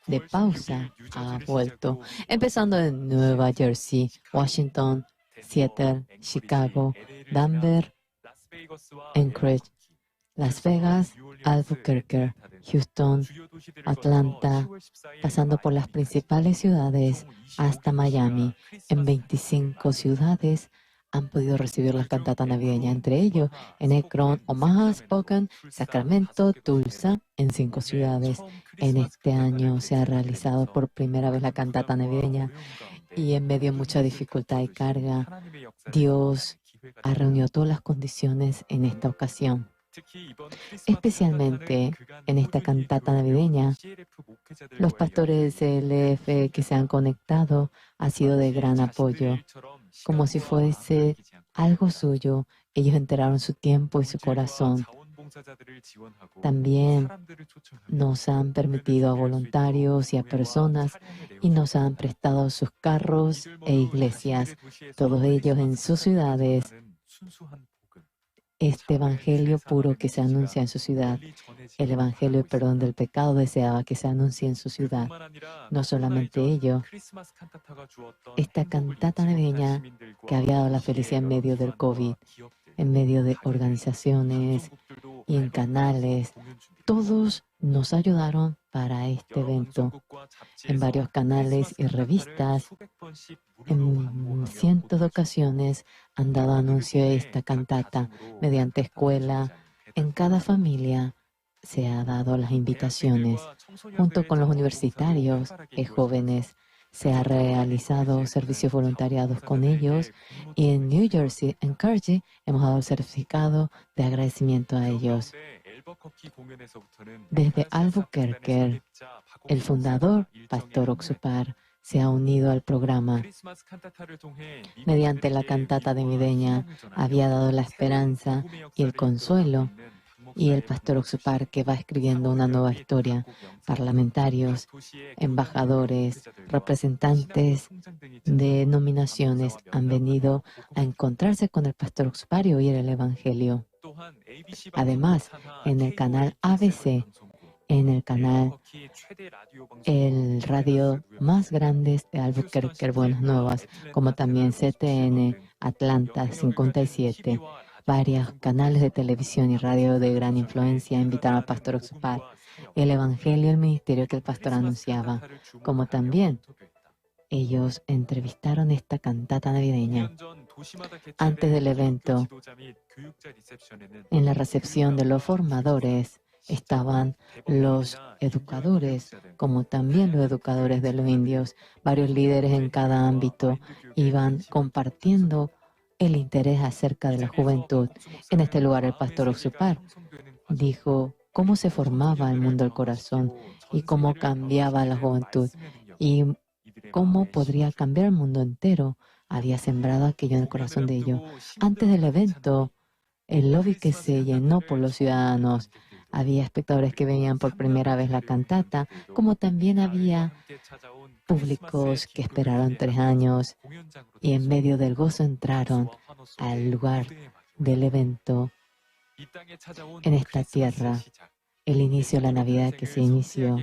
de pausa ha vuelto, empezando en Nueva Jersey, Washington, Seattle, Chicago, Denver, Anchorage, Las Vegas, Albuquerque, Houston, Atlanta, pasando por las principales ciudades hasta Miami. En 25 ciudades han podido recibir la cantata navideña, entre ellos en Akron, Omaha, Spokane, Sacramento, Tulsa, en 5 ciudades. En este año se ha realizado por primera vez la cantata navideña y en medio de mucha dificultad y carga, Dios ha reunido todas las condiciones en esta ocasión. Especialmente en esta cantata navideña, los pastores CLF que se han conectado ha sido de gran apoyo. Como si fuese algo suyo, ellos enteraron su tiempo y su corazón. También nos han permitido a voluntarios y a personas y nos han prestado sus carros e iglesias, todos ellos en sus ciudades. Este evangelio puro que se anuncia en su ciudad, el evangelio de perdón del pecado deseaba que se anuncie en su ciudad. No solamente ello, esta cantata navideña que había dado la felicidad en medio del COVID, en medio de organizaciones y en canales, todos nos ayudaron para este evento. En varios canales y revistas, en cientos de ocasiones han dado anuncio de esta cantata mediante escuela. En cada familia se ha dado las invitaciones. Junto con los universitarios y jóvenes se ha realizado servicios voluntariados con ellos y en New Jersey, en Carnegie, hemos dado el certificado de agradecimiento a ellos. Desde Albuquerque, el fundador, Pastor Oxupar, se ha unido al programa. Mediante la cantata navideña había dado la esperanza y el consuelo, y el Pastor Oxupar que va escribiendo una nueva historia. Parlamentarios, embajadores, representantes de nominaciones han venido a encontrarse con el Pastor Oxupar y oír el Evangelio. Además, en el canal ABC, en el canal, el radio más grande de Albuquerque, Buenas Nuevas, como también CTN, Atlanta 57, varios canales de televisión y radio de gran influencia invitaron al Pastor Oxupar, el evangelio y el ministerio que el pastor anunciaba, como también ellos entrevistaron esta cantata navideña. Antes del evento, en la recepción de los formadores, estaban los educadores, como también los educadores de los indios. Varios líderes en cada ámbito iban compartiendo el interés acerca de la juventud. En este lugar, el pastor Oxupar dijo cómo se formaba el mundo del corazón y cómo cambiaba la juventud y cómo podría cambiar el mundo entero. Había sembrado aquello en el corazón de ellos. Antes del evento, el lobby que se llenó por los ciudadanos, había espectadores que venían por primera vez la cantata, como también había públicos que esperaron 3 años y en medio del gozo entraron al lugar del evento en esta tierra. El inicio de la Navidad que se inició,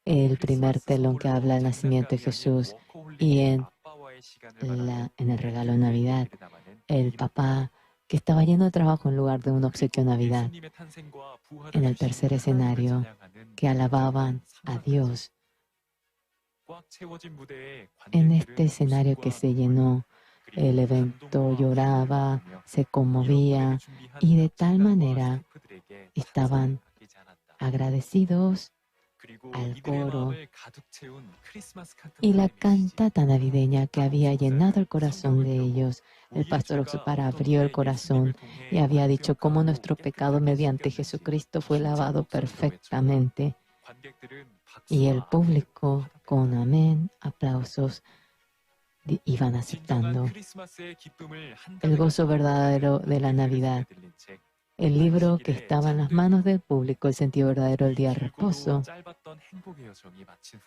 el primer telón que habla del nacimiento de Jesús y en el regalo de Navidad, el papá que estaba lleno de trabajo en lugar de un obsequio de Navidad. En el tercer escenario, que alababan a Dios. En este escenario que se llenó, el evento lloraba, se conmovía y de tal manera estaban agradecidos al coro y la cantata navideña que había llenado el corazón de ellos. El pastor Oxupar abrió el corazón y había dicho cómo nuestro pecado mediante Jesucristo fue lavado perfectamente. Y el público, con amén, aplausos, iban aceptando el gozo verdadero de la Navidad. El libro que estaba en las manos del público, el sentido verdadero del día de reposo.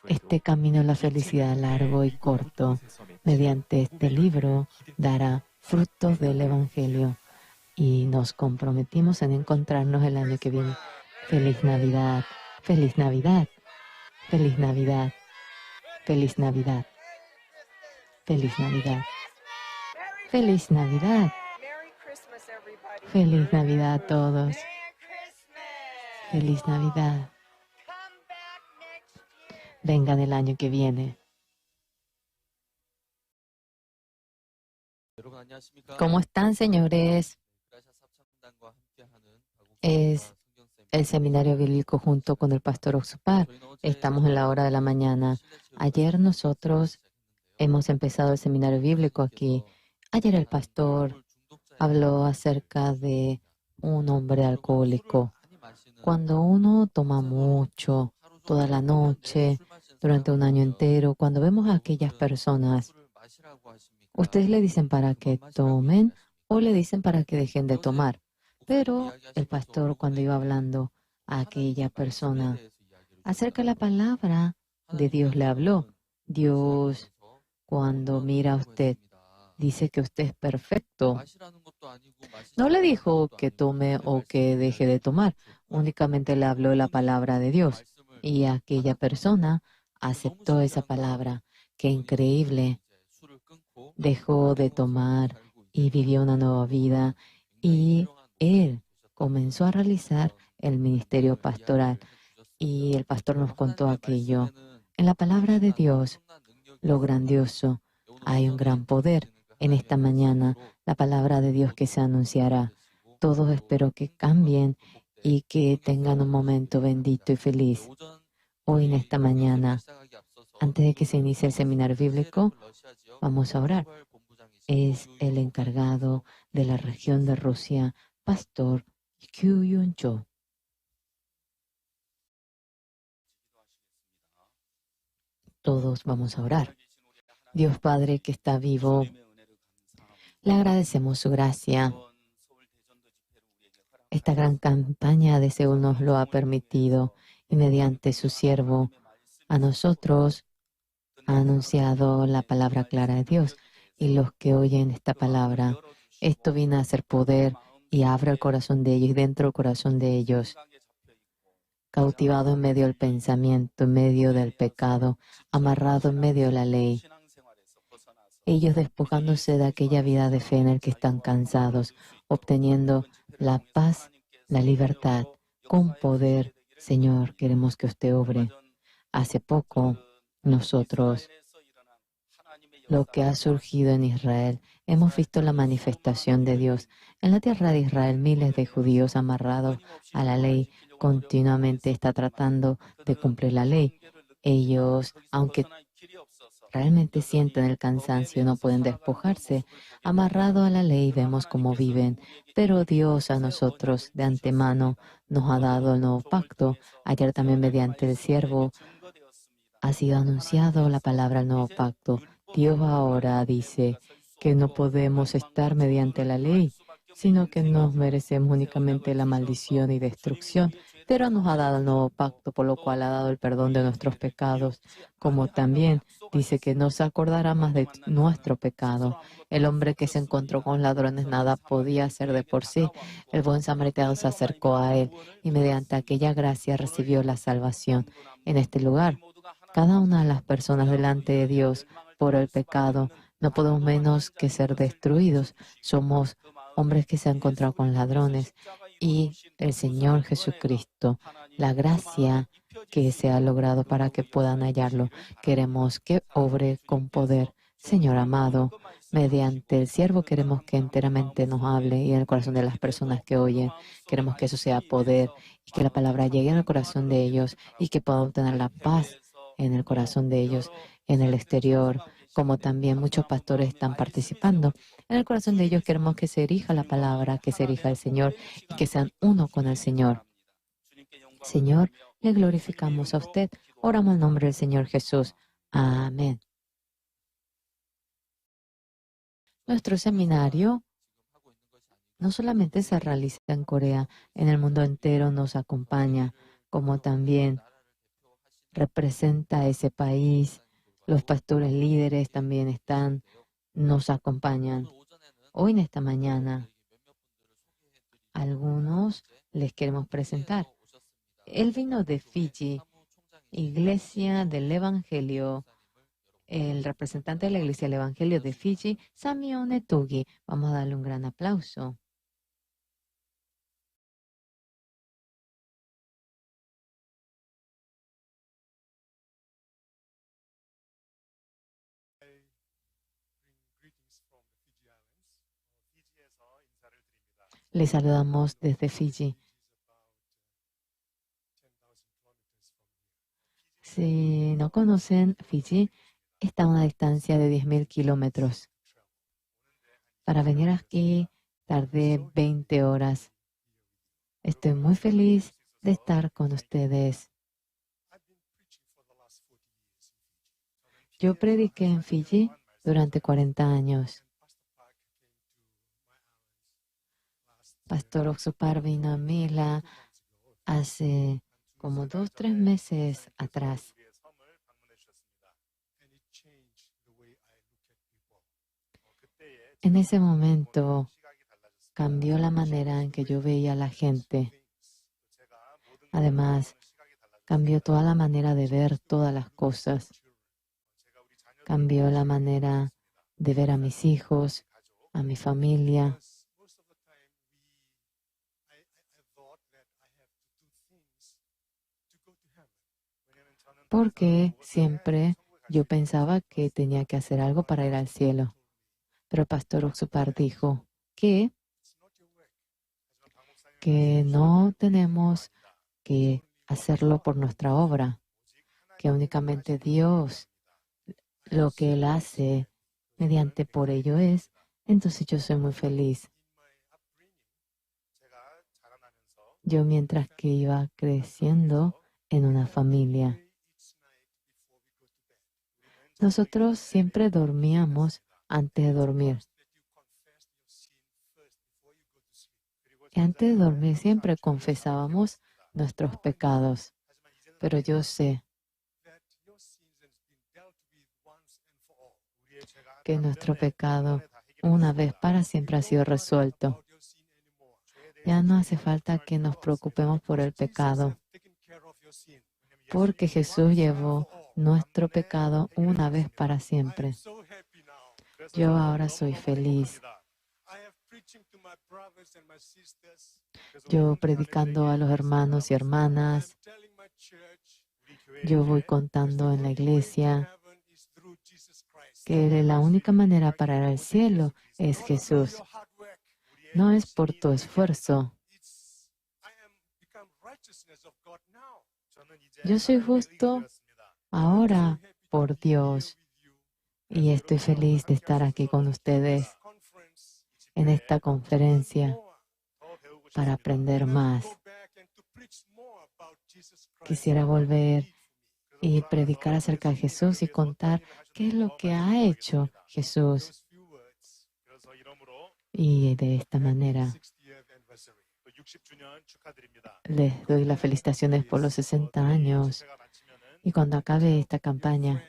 Este camino de la felicidad largo y corto, mediante este libro, dará frutos del Evangelio. Y nos comprometimos en encontrarnos el año que viene. ¡Feliz Navidad! ¡Feliz Navidad! Feliz Navidad. Feliz Navidad. Feliz Navidad. Feliz Navidad. Feliz Navidad a todos. Feliz Navidad. Vengan el año que viene. ¿Cómo están, señores? Es el seminario bíblico junto con el pastor Oxupar. Estamos en la hora de la mañana. Ayer nosotros hemos empezado el seminario bíblico aquí. Ayer el pastor habló acerca de un hombre alcohólico. Cuando uno toma mucho, toda la noche, durante un año entero, cuando vemos a aquellas personas, ustedes le dicen para que tomen o le dicen para que dejen de tomar. Pero el pastor, cuando iba hablando a aquella persona acerca de la palabra de Dios, le habló. Dios, cuando mira a usted, dice que usted es perfecto. No le dijo que tome o que deje de tomar, únicamente le habló la palabra de Dios. Y aquella persona aceptó esa palabra. Qué increíble. Dejó de tomar y vivió una nueva vida. Y él comenzó a realizar el ministerio pastoral. Y el pastor nos contó aquello. En la palabra de Dios, lo grandioso, hay un gran poder. En esta mañana, la palabra de Dios que se anunciará. Todos espero que cambien y que tengan un momento bendito y feliz. Hoy en esta mañana, antes de que se inicie el seminario bíblico, vamos a orar. Es el encargado de la región de Rusia, Pastor Kyuyun-cho. Todos vamos a orar. Dios Padre que está vivo, le agradecemos su gracia. Esta gran campaña de Seúl nos lo ha permitido y mediante su siervo a nosotros ha anunciado la palabra clara de Dios. Y los que oyen esta palabra, esto viene a ser poder y abre el corazón de ellos y dentro del corazón de ellos, cautivado en medio del pensamiento, en medio del pecado, amarrado en medio de la ley. Ellos despojándose de aquella vida de fe en el que están cansados, obteniendo la paz, la libertad, con poder. Señor, queremos que usted obre. Hace poco, nosotros, lo que ha surgido en Israel, hemos visto la manifestación de Dios. En la tierra de Israel, miles de judíos amarrados a la ley continuamente están tratando de cumplir la ley. Ellos, aunque realmente sienten el cansancio, no pueden despojarse. Amarrado a la ley, vemos cómo viven. Pero Dios a nosotros de antemano nos ha dado el nuevo pacto. Ayer también mediante el siervo ha sido anunciado la palabra del nuevo pacto. Dios ahora dice que no podemos estar mediante la ley, sino que nos merecemos únicamente la maldición y destrucción, pero nos ha dado el nuevo pacto, por lo cual ha dado el perdón de nuestros pecados, como también dice que no se acordará más de nuestro pecado. El hombre que se encontró con ladrones nada podía hacer de por sí. El buen samaritano se acercó a él y mediante aquella gracia recibió la salvación. En este lugar, cada una de las personas delante de Dios por el pecado, no podemos menos que ser destruidos. Somos hombres que se han encontrado con ladrones y el Señor Jesucristo, la gracia que se ha logrado para que puedan hallarlo. Queremos que obre con poder. Señor amado, mediante el siervo queremos que enteramente nos hable y en el corazón de las personas que oyen. Queremos que eso sea poder y que la palabra llegue al corazón de ellos y que puedan obtener la paz en el corazón de ellos, en el exterior, como también muchos pastores están participando. En el corazón de ellos queremos que se erija la palabra, que se erija el Señor y que sean uno con el Señor. Señor, le glorificamos a usted. Oramos en nombre del Señor Jesús. Amén. Nuestro seminario no solamente se realiza en Corea, en el mundo entero nos acompaña, como también representa ese país. Los pastores líderes también están, nos acompañan. Hoy en esta mañana, algunos les queremos presentar. Él vino de Fiji Iglesia del Evangelio, el representante de la Iglesia del Evangelio de Fiji, Samione Tugi. Vamos a darle un gran aplauso. Les saludamos desde Fiji. Si no conocen, Fiji está a una distancia de 10.000 kilómetros. Para venir aquí tardé 20 horas. Estoy muy feliz de estar con ustedes. Yo prediqué en Fiji durante 40 años. Pastor Oxupar vino a Mila hace como 2-3 meses atrás. En ese momento cambió la manera en que yo veía a la gente. Además, cambió toda la manera de ver todas las cosas. Cambió la manera de ver a mis hijos, a mi familia. Porque siempre yo pensaba que tenía que hacer algo para ir al cielo. Pero el pastor Oxupar dijo que no tenemos que hacerlo por nuestra obra, que únicamente Dios, lo que Él hace mediante por ello es. Entonces yo soy muy feliz. Yo mientras que iba creciendo en una familia, nosotros siempre dormíamos antes de dormir. Y antes de dormir siempre confesábamos nuestros pecados. Pero yo sé que nuestro pecado una vez para siempre ha sido resuelto. Ya no hace falta que nos preocupemos por el pecado, porque Jesús llevó nuestro pecado una vez para siempre. Yo ahora soy feliz. Yo predicando a los hermanos y hermanas, yo voy contando en la iglesia que la única manera para ir al cielo es Jesús. No es por tu esfuerzo. Yo soy justo ahora por Dios y estoy feliz de estar aquí con ustedes en esta conferencia para aprender más. Quisiera volver y predicar acerca de Jesús y contar qué es lo que ha hecho Jesús. Y de esta manera les doy las felicitaciones por los 60 años. Y cuando acabe esta campaña,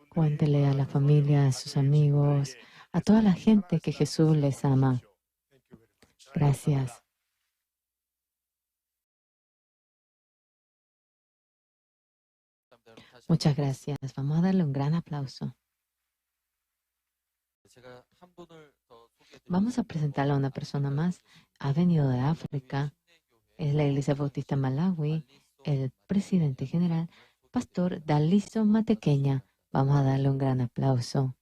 cuéntele a la familia, a sus amigos, a toda la gente que Jesús les ama. Gracias. Muchas gracias. Vamos a darle un gran aplauso. Vamos a presentarle a una persona más. Ha venido de África. Es la Iglesia Bautista Malawi, el presidente general, Pastor Daliso Matequeña. Vamos a darle un gran aplauso.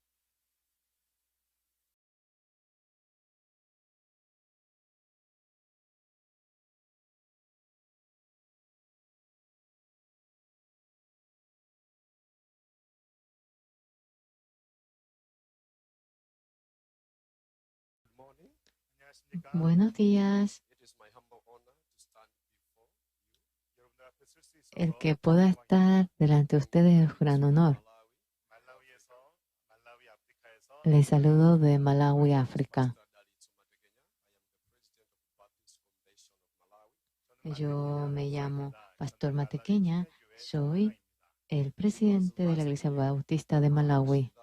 Buenos días. El que pueda estar delante de ustedes es un gran honor. Les saludo de Malawi, África. Yo me llamo Pastor Matequeña, soy el presidente de la Iglesia Bautista de Malawi.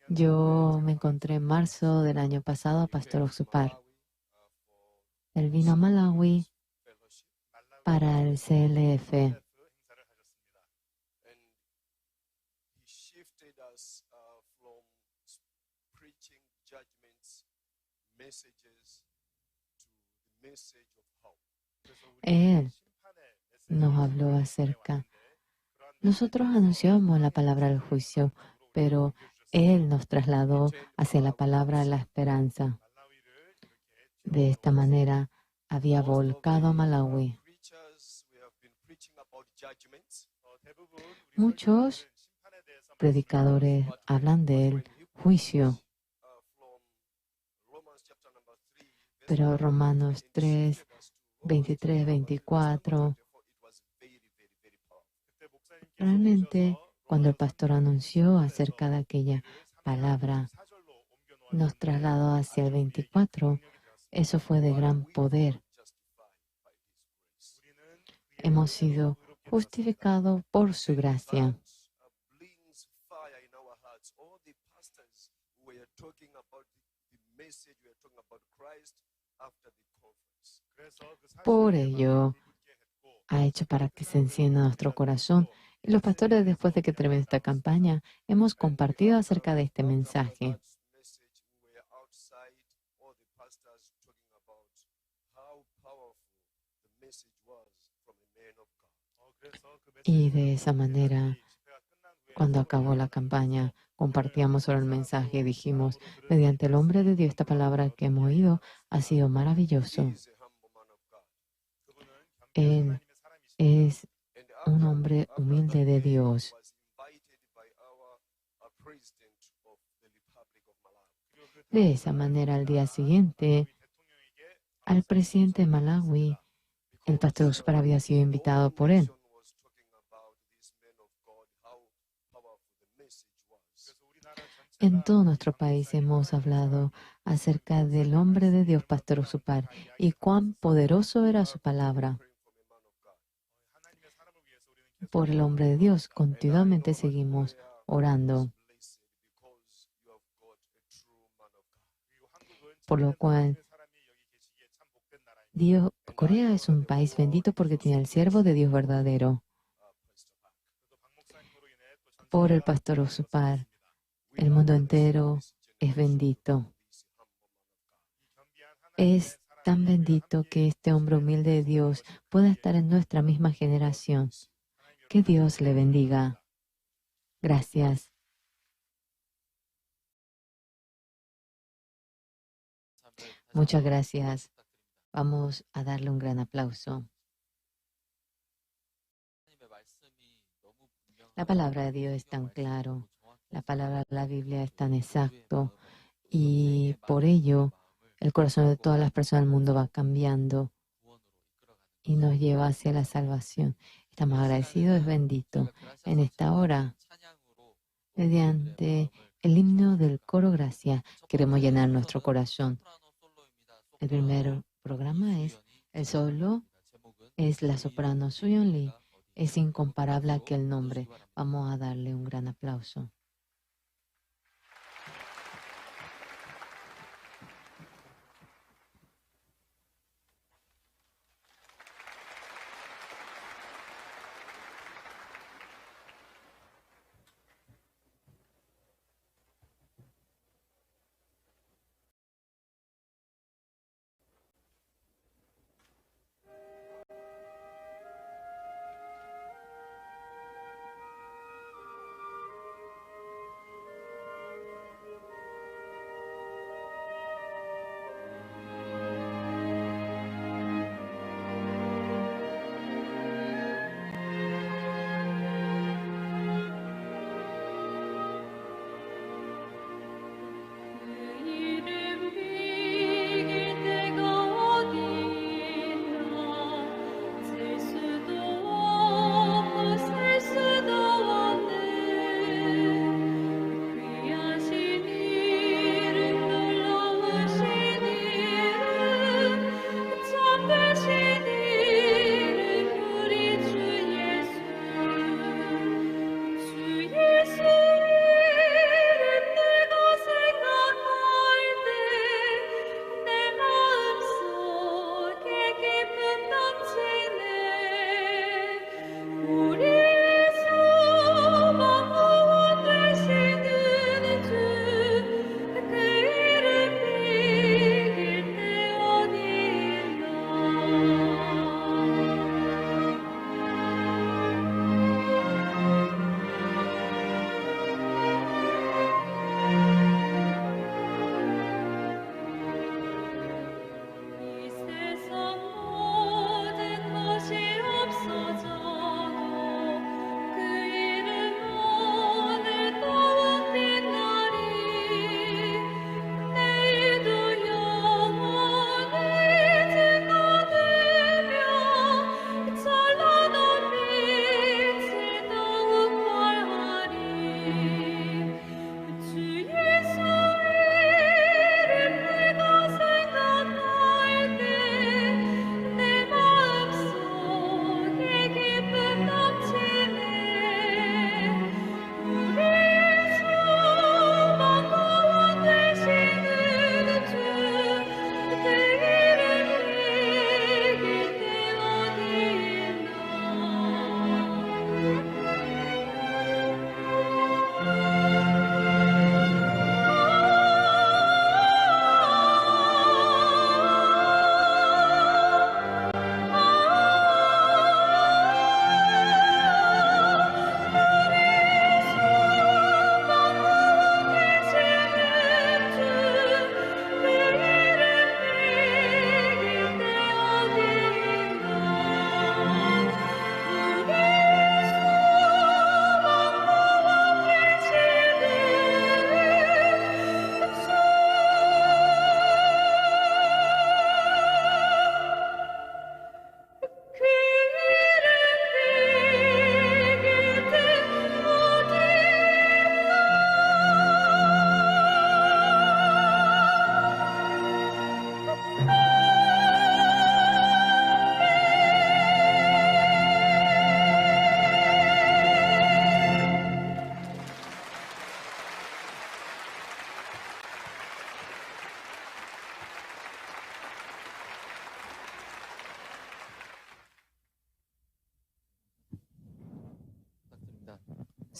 Yo me encontré en marzo del año pasado a Pastor Oxupar. Él vino a Malawi para el CLF Él nos habló acerca. Nosotros anunciamos la palabra del juicio, pero Él nos trasladó hacia la palabra de la esperanza. De esta manera, había volcado a Malawi. Muchos predicadores hablan del juicio, pero Romanos 3, 23, 24, realmente cuando el pastor anunció acerca de aquella palabra, nos trasladó hacia el 24, eso fue de gran poder. Hemos sido justificados por su gracia. Por ello, ha hecho para que se encienda nuestro corazón. Y los pastores, después de que termine esta campaña, hemos compartido acerca de este mensaje. Y de esa manera, cuando acabó la campaña, compartíamos sobre el mensaje y dijimos, mediante el hombre de Dios, esta palabra que hemos oído ha sido maravilloso. Él es un hombre humilde de Dios. De esa manera, al día siguiente, al presidente de Malawi, el pastor Oscar había sido invitado por él. En todo nuestro país hemos hablado acerca del hombre de Dios, Pastor Osupar, y cuán poderoso era su palabra. Por el hombre de Dios, continuamente seguimos orando. Por lo cual, Corea es un país bendito porque tiene el siervo de Dios verdadero. Por el Pastor Osupar, el mundo entero es bendito. Es tan bendito que este hombre humilde de Dios pueda estar en nuestra misma generación. Que Dios le bendiga. Gracias. Muchas gracias. Vamos a darle un gran aplauso. La palabra de Dios es tan claro. La palabra de la Biblia es tan exacto. Y por ello, el corazón de todas las personas del mundo va cambiando y nos lleva hacia la salvación. Estamos agradecidos, es bendito. En esta hora, mediante el himno del coro Gracia, queremos llenar nuestro corazón. El primer programa es el solo, es la soprano Suyeon Lee. Es incomparable aquel nombre. Vamos a darle un gran aplauso.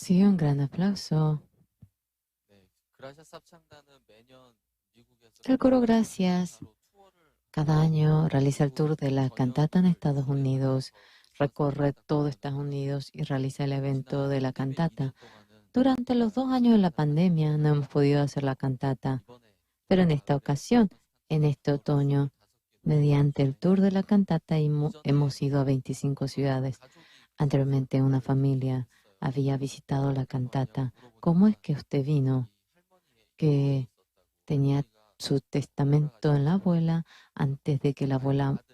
Sí, un gran aplauso. El coro Gracias cada año realiza el tour de la cantata en Estados Unidos, recorre todo Estados Unidos y realiza el evento de la cantata. Durante los 2 años de la pandemia no hemos podido hacer la cantata, pero en esta ocasión, en este otoño, mediante el tour de la cantata hemos ido a 25 ciudades. Anteriormente una familia había visitado la cantata. ¿Cómo es que usted vino? Que tenía su testamento en la abuela antes de que la abuela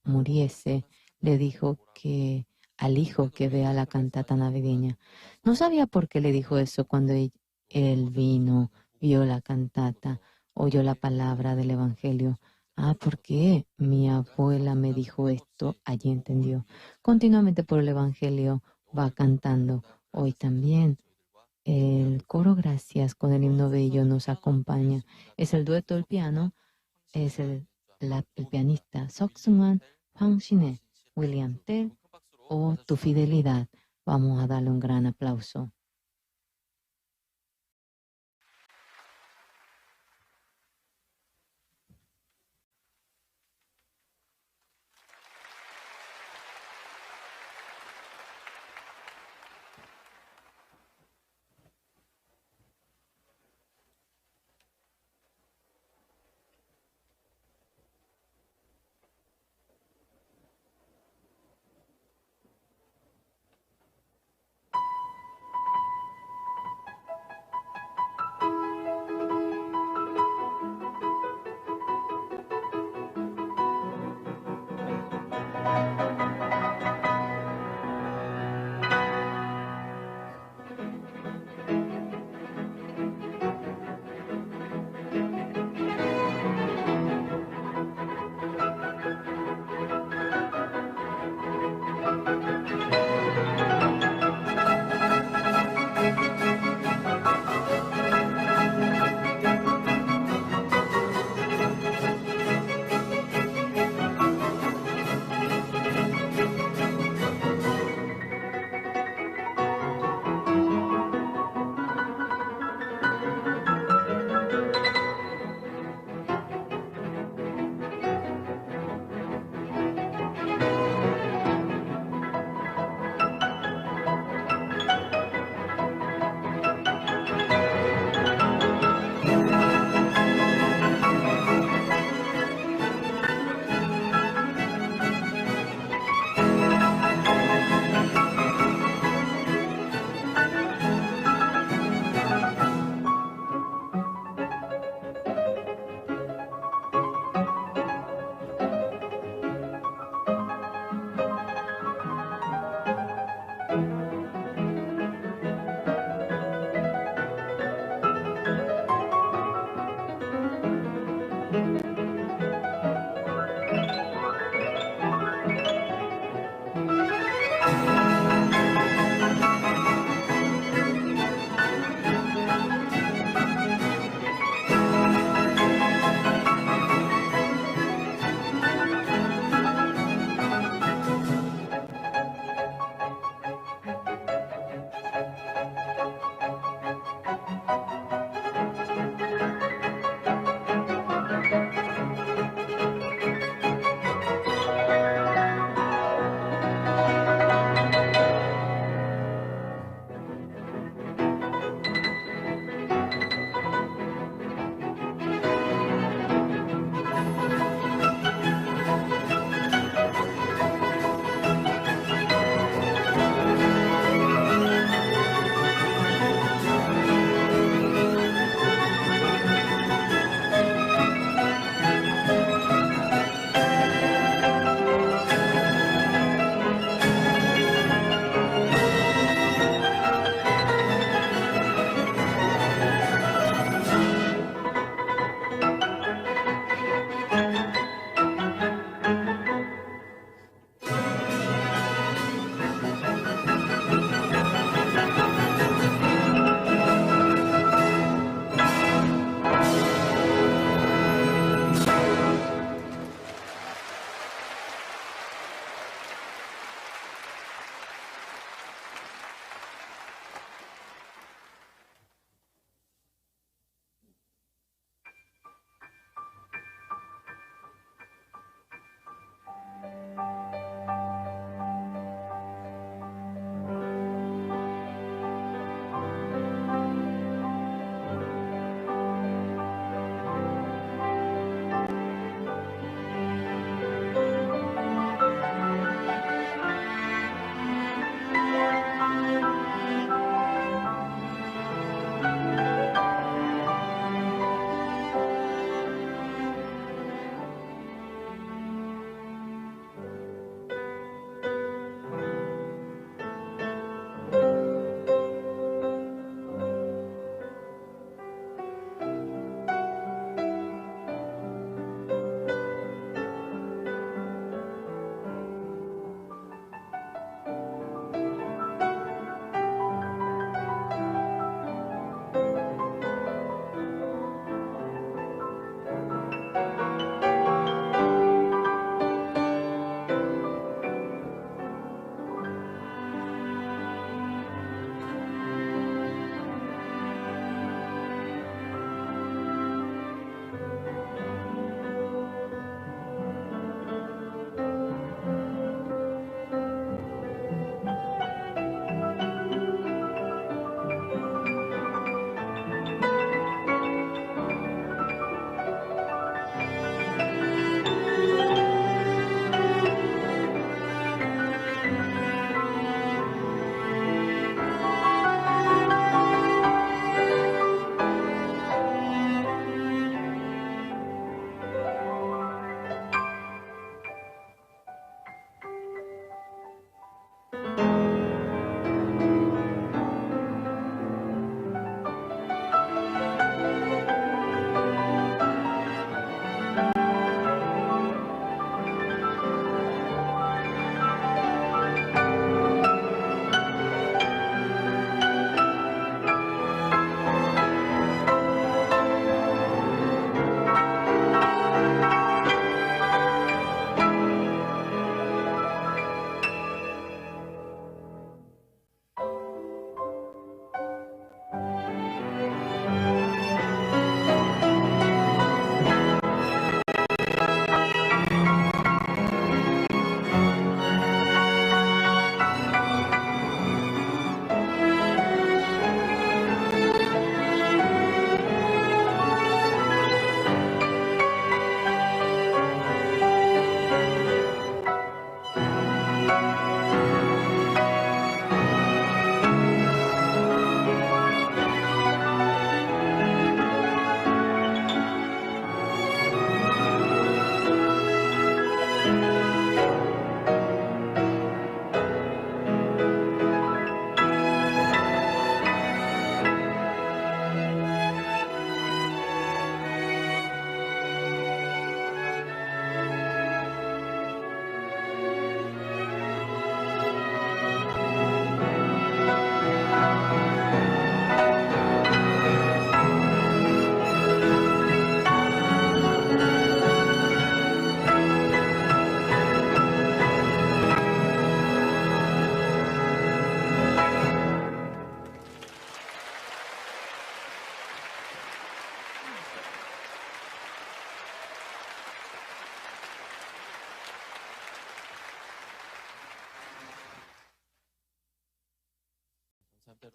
muriese, le dijo que al hijo que vea la cantata navideña. No sabía por qué le dijo eso cuando él vino, vio la cantata, oyó la palabra del Evangelio. Ah, ¿por qué mi abuela me dijo esto? Allí entendió. Continuamente por el Evangelio va cantando. Hoy también el coro Gracias con el himno bello nos acompaña. Es el dueto del piano, es el pianista Seok-Sungan, Hwang Shin-hye, William Tell o Tu Fidelidad. Vamos a darle un gran aplauso.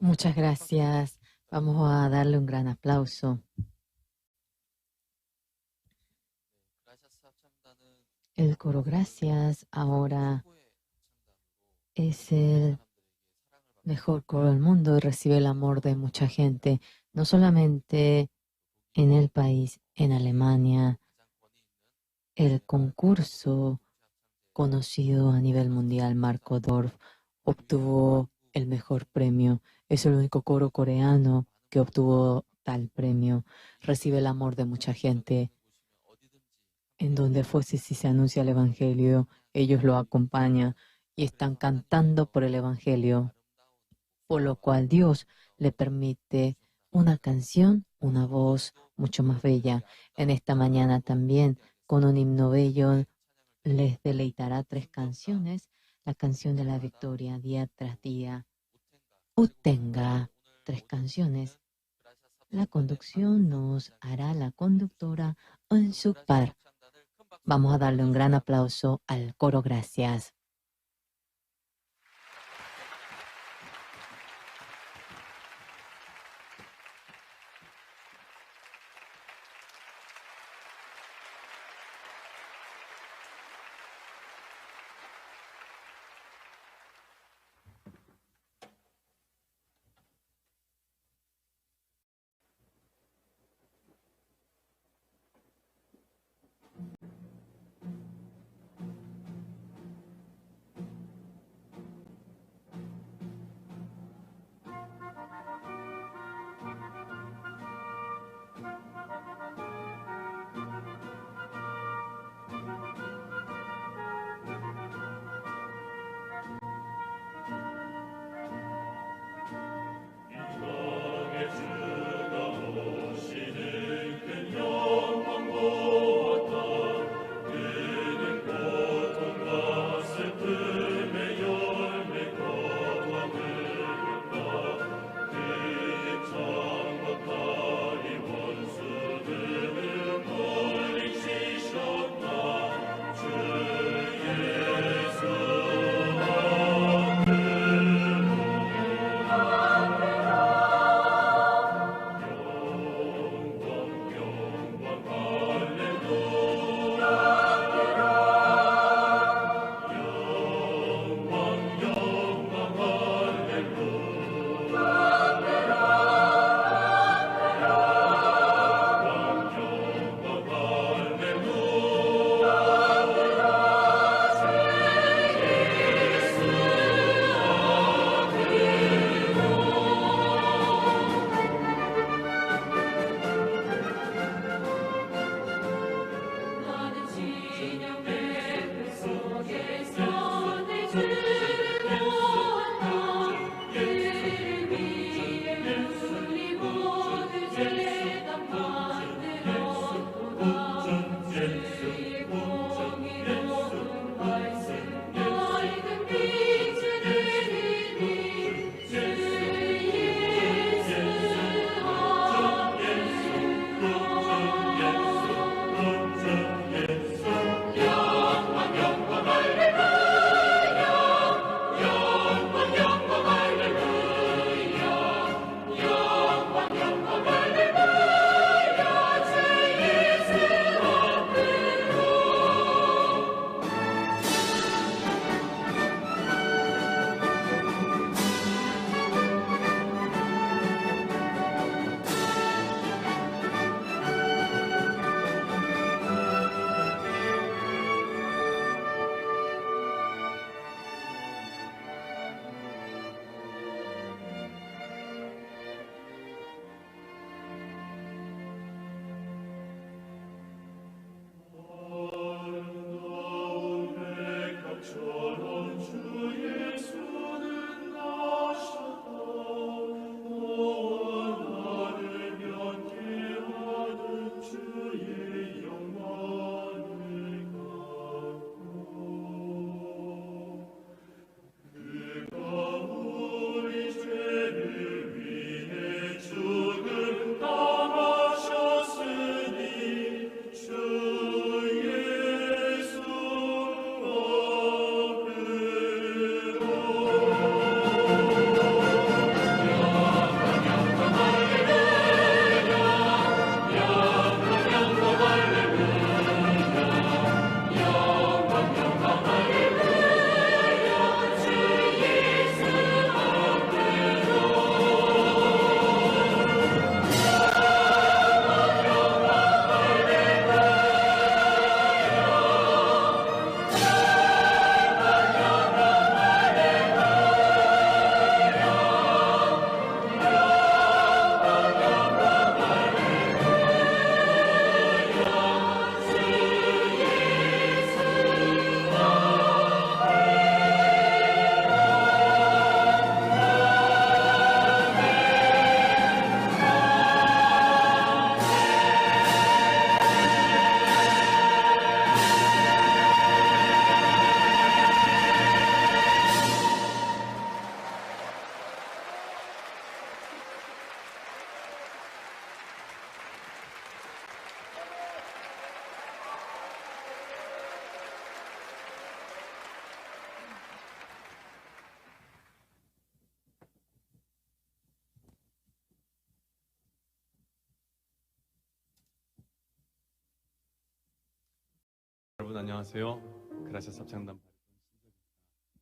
Muchas gracias. Vamos a darle un gran aplauso. El coro Gracias ahora es el mejor coro del mundo y recibe el amor de mucha gente, no solamente en el país, en Alemania. El concurso conocido a nivel mundial, Marco Dorf, obtuvo el mejor premio. Es el único coro coreano que obtuvo tal premio. Recibe el amor de mucha gente. En donde fuese si se anuncia el Evangelio, ellos lo acompañan y están cantando por el Evangelio, por lo cual Dios le permite una canción, una voz mucho más bella. En esta mañana también, con un himno bello, les deleitará tres canciones, la canción de la victoria día tras día. Utenga, tres canciones. La conducción nos hará la conductora en su par. Vamos a darle un gran aplauso al coro Gracias.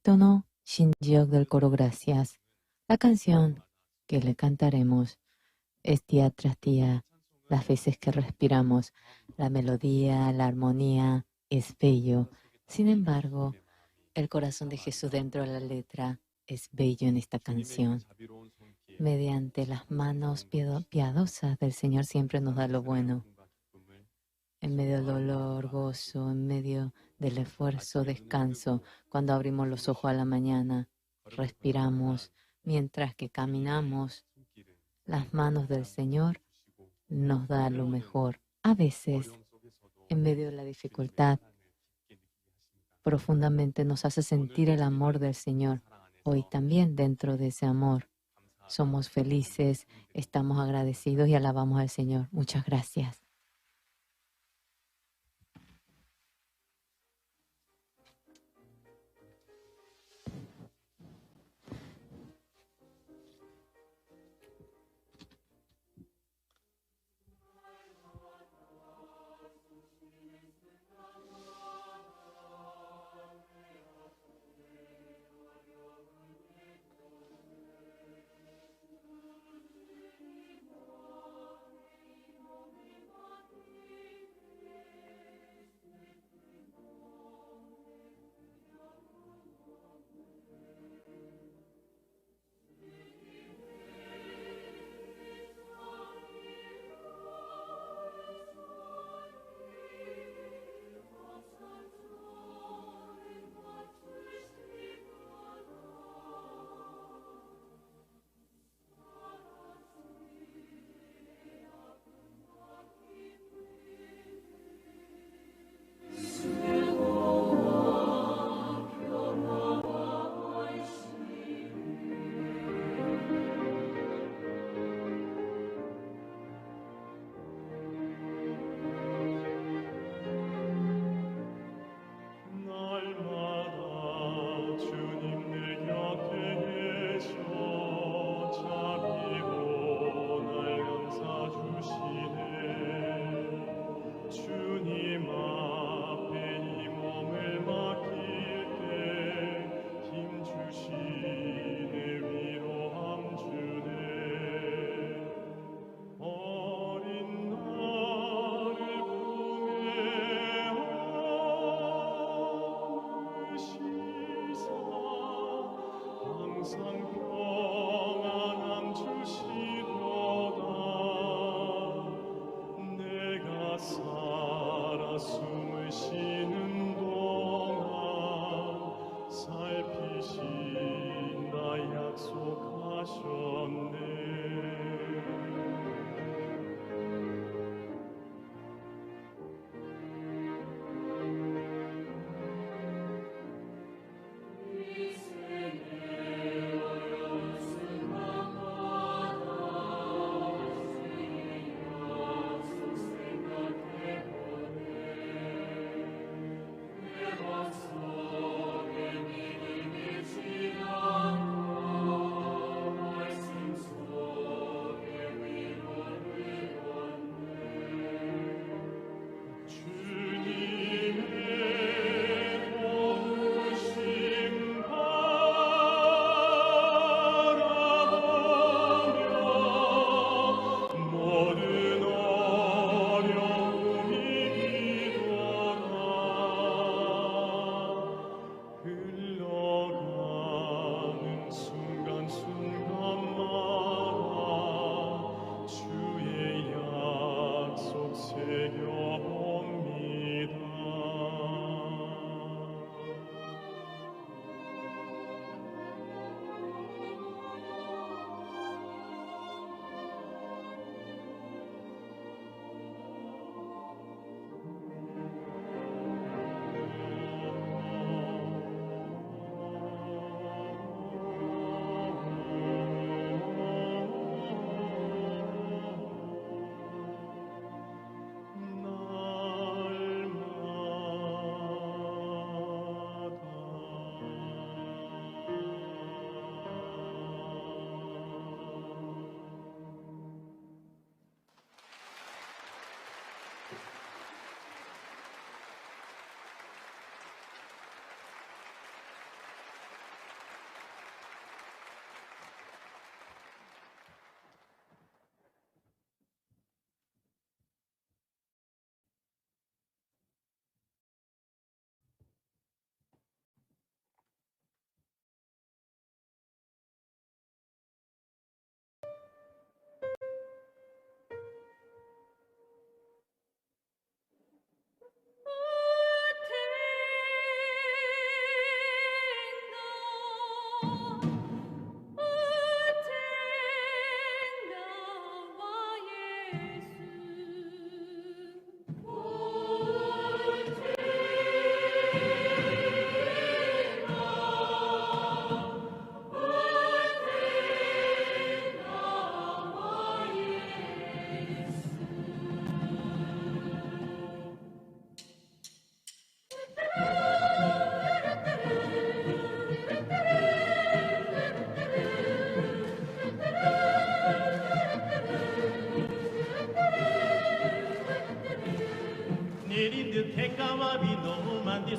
Tono Shinjiok del coro Gracias. La canción que le cantaremos es día tras día, las veces que respiramos. La melodía, la armonía es bello. Sin embargo, el corazón de Jesús dentro de la letra es bello en esta canción. Mediante las manos piadosas del Señor siempre nos da lo bueno. En medio del dolor, gozo, en medio del esfuerzo, descanso, cuando abrimos los ojos a la mañana, respiramos, mientras que caminamos, las manos del Señor nos da lo mejor. A veces, en medio de la dificultad, profundamente nos hace sentir el amor del Señor. Hoy también dentro de ese amor somos felices, estamos agradecidos y alabamos al Señor. Muchas gracias.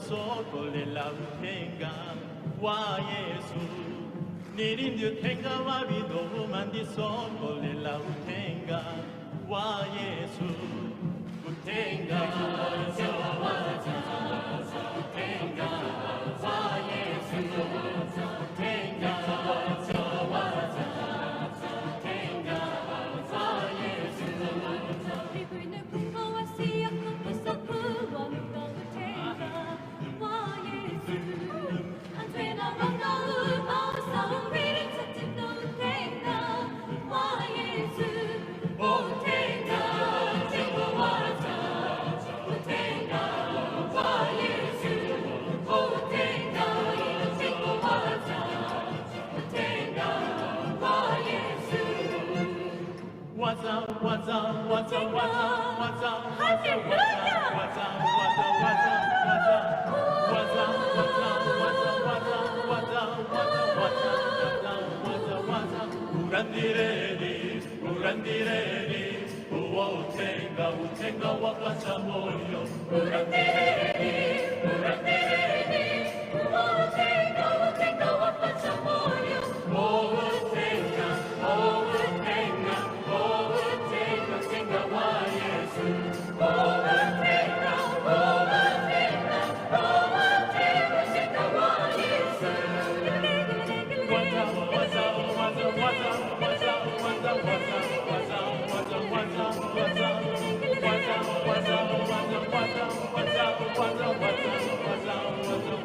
sokolela utenga wa Yesu nirindi utenga wabido mandi sokolela utenga wa Yesu utenga utenga wa Yesu utenga urandireni uwo utenga wakacha moyo urandireni uwo utenga wakacha moyo utenga wa Yesu utenga wa Yesu what's up?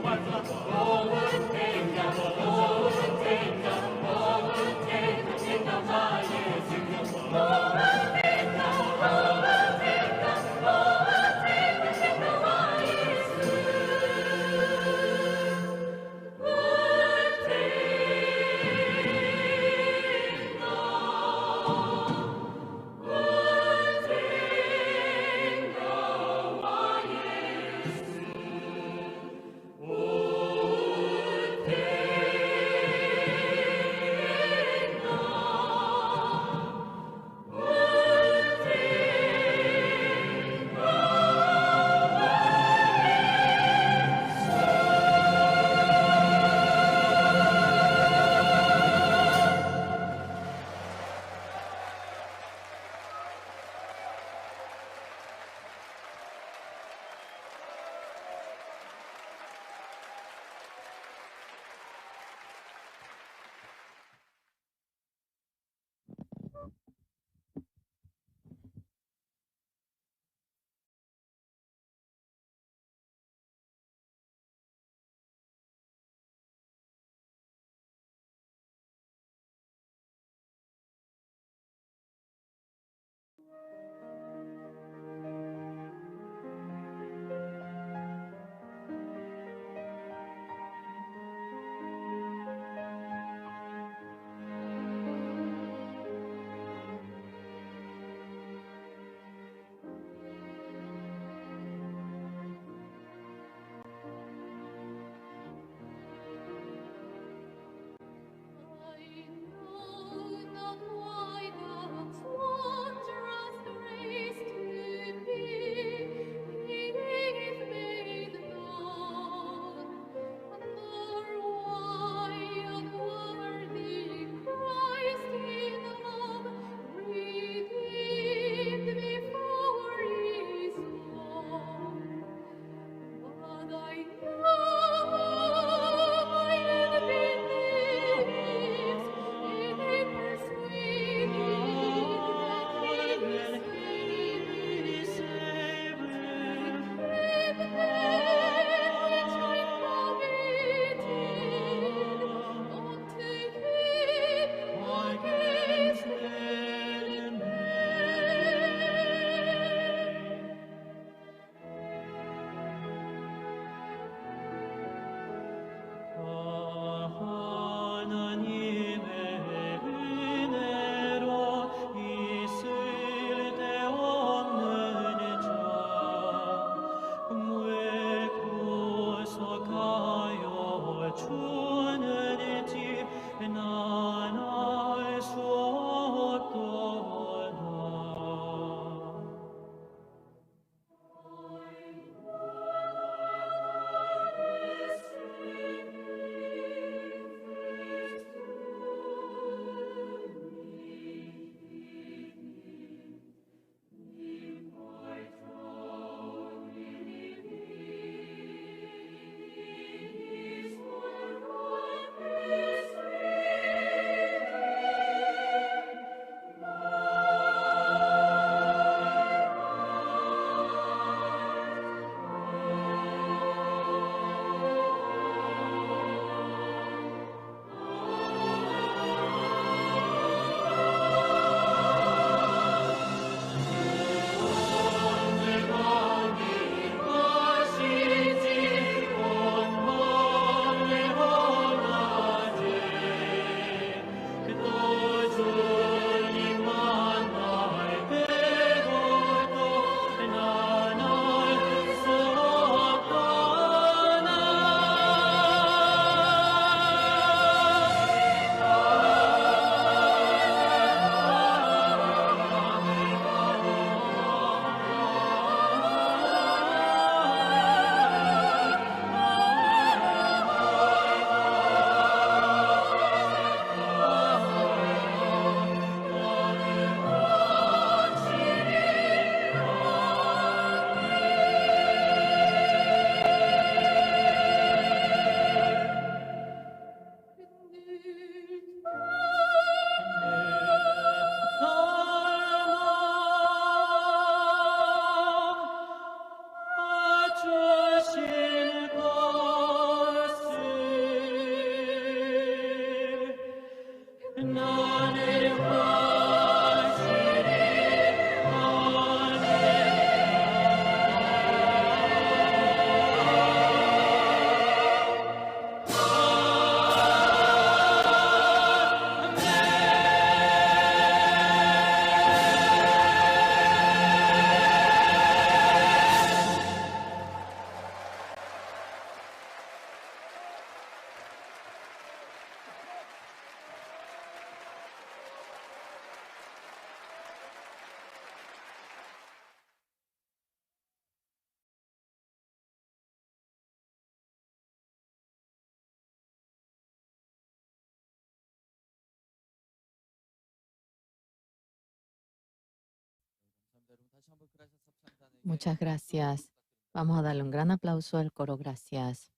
Muchas gracias. Vamos a darle un gran aplauso al coro Gracias.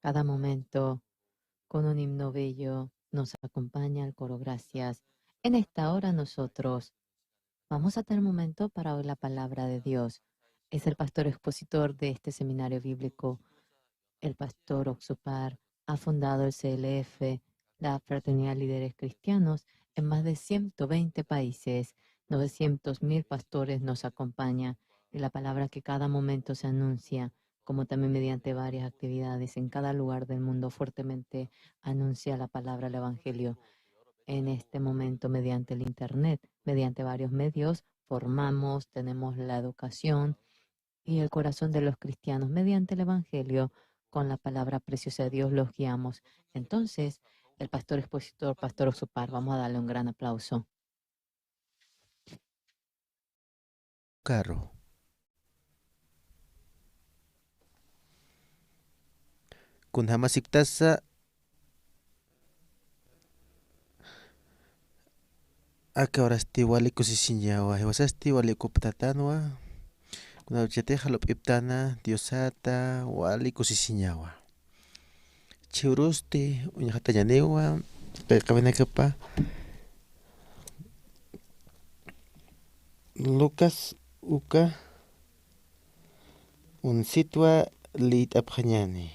Cada momento, con un himno bello, nos acompaña el coro Gracias. En esta hora nosotros vamos a tener un momento para oír la palabra de Dios. Es el pastor expositor de este seminario bíblico, el pastor Oxupar. Ha fundado el CLF, la Fraternidad de Líderes Cristianos, en más de 120 países. 900,000 pastores nos acompañan y la palabra que cada momento se anuncia, como también mediante varias actividades en cada lugar del mundo, fuertemente anuncia la palabra del Evangelio. En este momento, mediante el Internet, mediante varios medios, formamos, tenemos la educación y el corazón de los cristianos mediante el Evangelio. Con la palabra preciosa de Dios los guiamos. Entonces, el pastor expositor, pastor Oxupar, vamos a darle un gran aplauso. Carro. Kunhamasiptasa akaurasti wali kusisinyawa hewasasti wali kuptatanwa kunawchateja lop'iptana diosata wali kusisinyawa chiurusti uñajatañanewa qeqawenakapa Lucas uka unsitwa lit'apqañani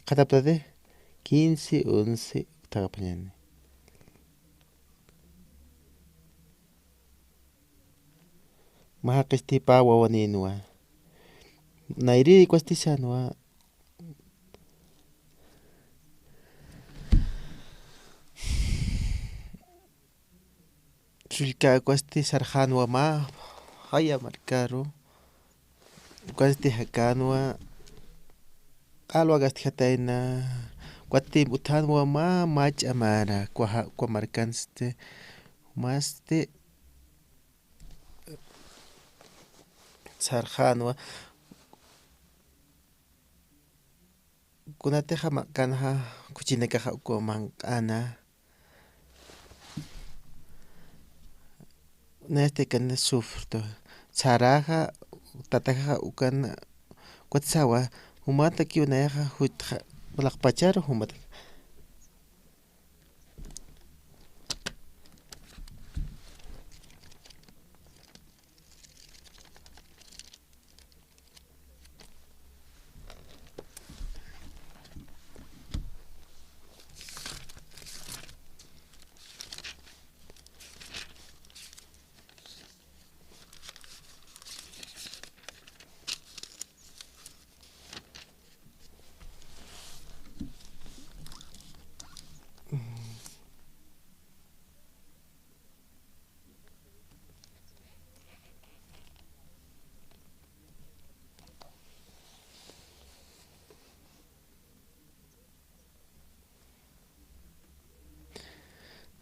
qataptade 15 11 taqapañani mahaqistipa wawaninwa nairiri kwastisanwa Rilka kwasti sarjanwa ma haya marcaro kwasti hakanwa alwa gasti hataina kwati utanwa ma mach'amara kwa marcanste maste sarjanwa kunateja makanaja kuchinekaja uko mank'ana neste kana sufrto saraja tataja ukana kwatsawa humata kiunayaja hutja walaqpacharo humata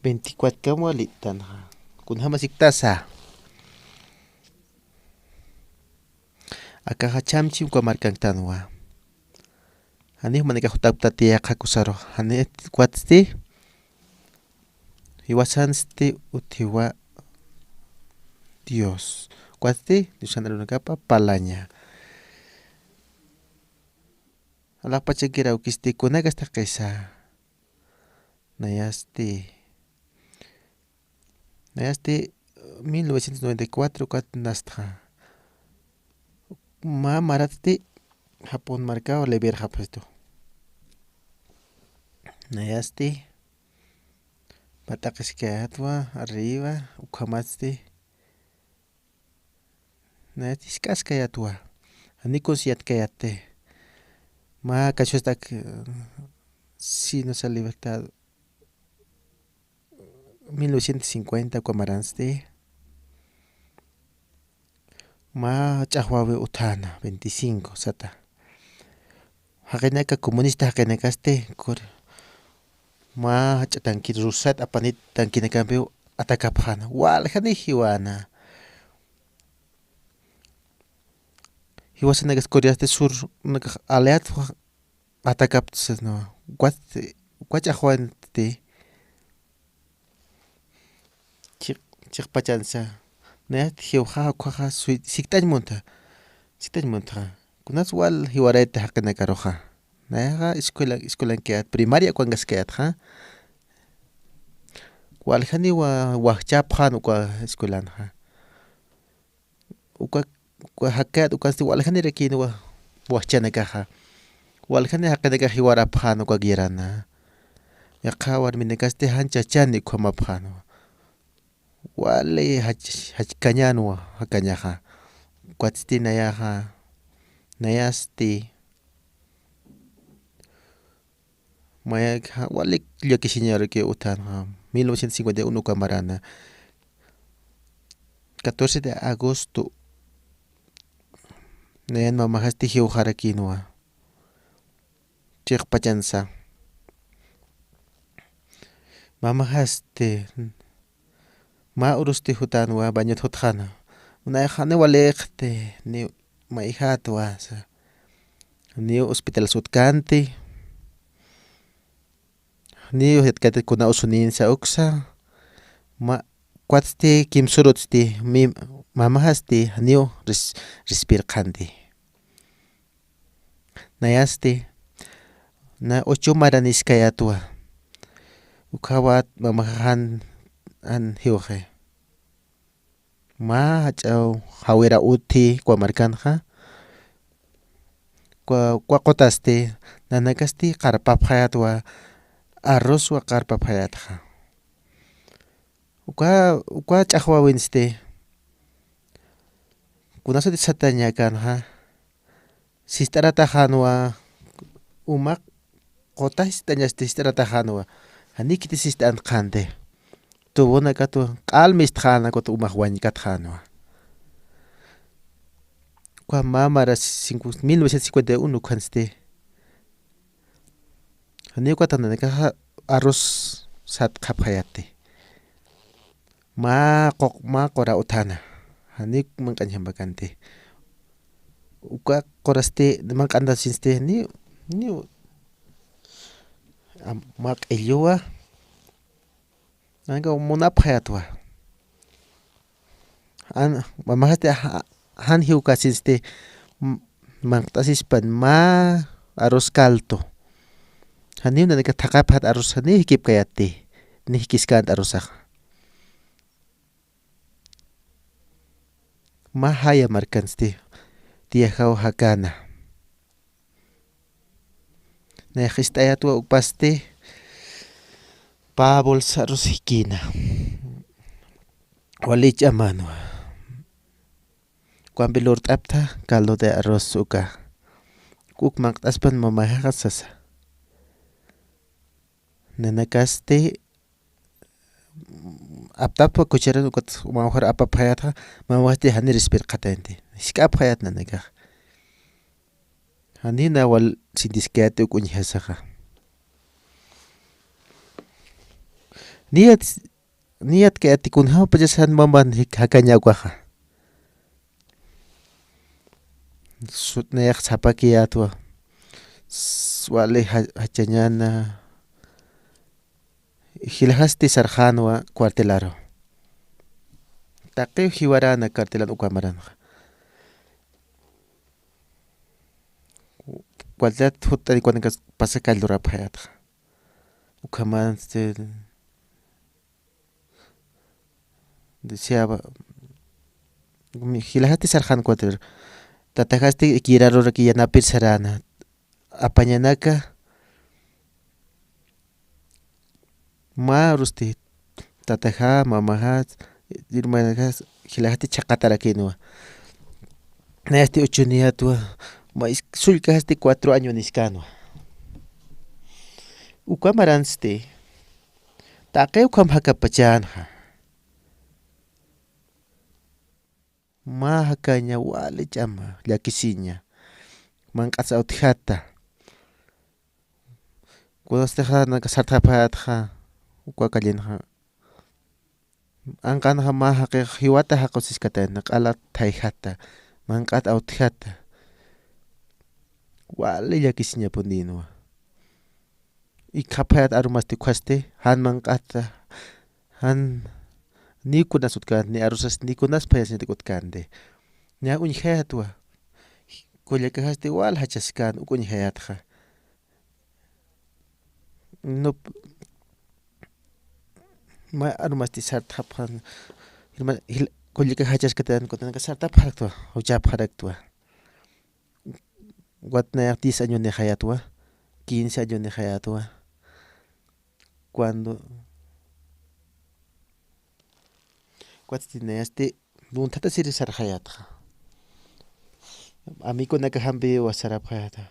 Veinticuatro kama litanja kunhamasiktasa akaja chamchi kwa markantanwa hani maneka hutaptatiyaqa kusaro hani kwatsti hiwasansti utiwa Dios kwatsti nisanarunakapa palaña alaqpachakira ukistikunaqa hasta qesa nayasti 1994 katnastja ma maratsti Japón marcado le ver japesto nayasti pataqisqueatwa arriba ukhamatsti nayasti sk'askayatwa anikunsiyatkayate ma kachustak Sinos a Libertad 1950 Cuamaranste ma ch'ajwawi utana 25 sata haqinaka comunista haqinakaste kur ma ch'atanki rusat apanit tankinakapi atakapjana waljani hiwana hiwasanakas Corea del Sur aliat atakaptsno kwach'ajwanti chiqpachansa ne hiuja kwaja siktañmunta kunas wal hiwarayta haqina karoja neja escuela keat primaria kuangas keat ja wal jani wajchapjan ukwa escuela ja ukwa hakat ukasti wal jani rekin wajchana kaja wal jani haqina ka hiwarapjan ukwa girana yaqa warmini kasti hancha chani khomapjan wale hachkañanwa hakañaja kuatsti nayaja nayasti mayaja wale llakishiña que utan 1951 camarana 14 de agosto nayan mamajasti hiujara kinwa chiqpachansa mamajaste ma urusti hutanwa bañot hutjana una jane walejte ni maijatwa ni hospital sutkanti ni hetkate kuna usuninsa uksa ma kuatsti kimsurutsti mi mamajasti niu respirqanti nayasti na 8 maraniskayatwa ukawat mamajan an hiuje ma hach'aw hawira uthi kuamarkanja kuaqotasti nanakasti qarpapjayatwa arroz wa qarpapjayatja ukwa ch'ajwawinsti kunasati satañakanja sist'aratajanwa umaq qotay sist'aratajanwa hanikiti sist'anqante tubuna katu q'almistjana kutu umaq wañkatjanwa kwa mamara 1951 kwansti hani kwatananakaja arroz satqapjayati ma qora utana hani manq'anchamakanti ukwa qorasti manq'antasinsti ni ma q'illuwa nanka munapjayatwa mamajasti han hiukasinsti manqt'asispan ma arroz caldo hani nanaka thaqapjat arroz hani hikipkayati ni hikiskanta arrozaj ma haya markansti tiyajaw hakana nejist'ayatwa upasti pavos arroz hikina wali ch'amanwa kuanpi lurt'apta caldo de arroz uka kuk manqt'aspan mamajaqa sasa nanakasti aptapa kucharan ukat mamajar apapjayatqa mamajti hani respirqatanti isk'apjayat nanakaj hani nawal sintiskayati uk'uñijasaqa niyat kayati kunjawpa san maman hakañawkaja sutnayaq sapakiyatwa wale hachañana hilajasti sarjanwa cuartelaro taqi hiwarana cuartelaro ukamaranja cuartelat jut'ani kuanka pasa caldo rapjayatqa ukamanste deseaba hilajasti sarjan cuartelaro tatajasti kiraruraki yanapir sarana apañanaka ma rusti tataja mamaja irmanaja hilajasti chaqatarakinwa nayasti uchuniyatwa ma sullkajasti 4 años niskanwa ukamaransti taqi ukam hakapachanja ma hakaña wale ch'ama llakisiña manq'atsa utijata kunastaja nanka sartapjayatja ukwa kallenja anqanja ma haqiq hiwata haqusisqatana q'ala thaykjata manq'at awtijata wale llakisiña puninwa y qhapjayat arumasti khwasti han manq'ata han Nikunas utkan ni arusas nikunas payas ni utkande. Nya unjayatwa. Kuya kahaste wal hachaskan ukunjayatja. No ma arumasti sartaphan. Kuya kahachaskan kutan ka sartaphaktwa. Ujaphaktwa. Watna 10 años de hayatwa. 15 años de hayatwa. Cuando Cuatstineaste duntata siri sarjayatja. Amigo nakahambi wa sarapayata.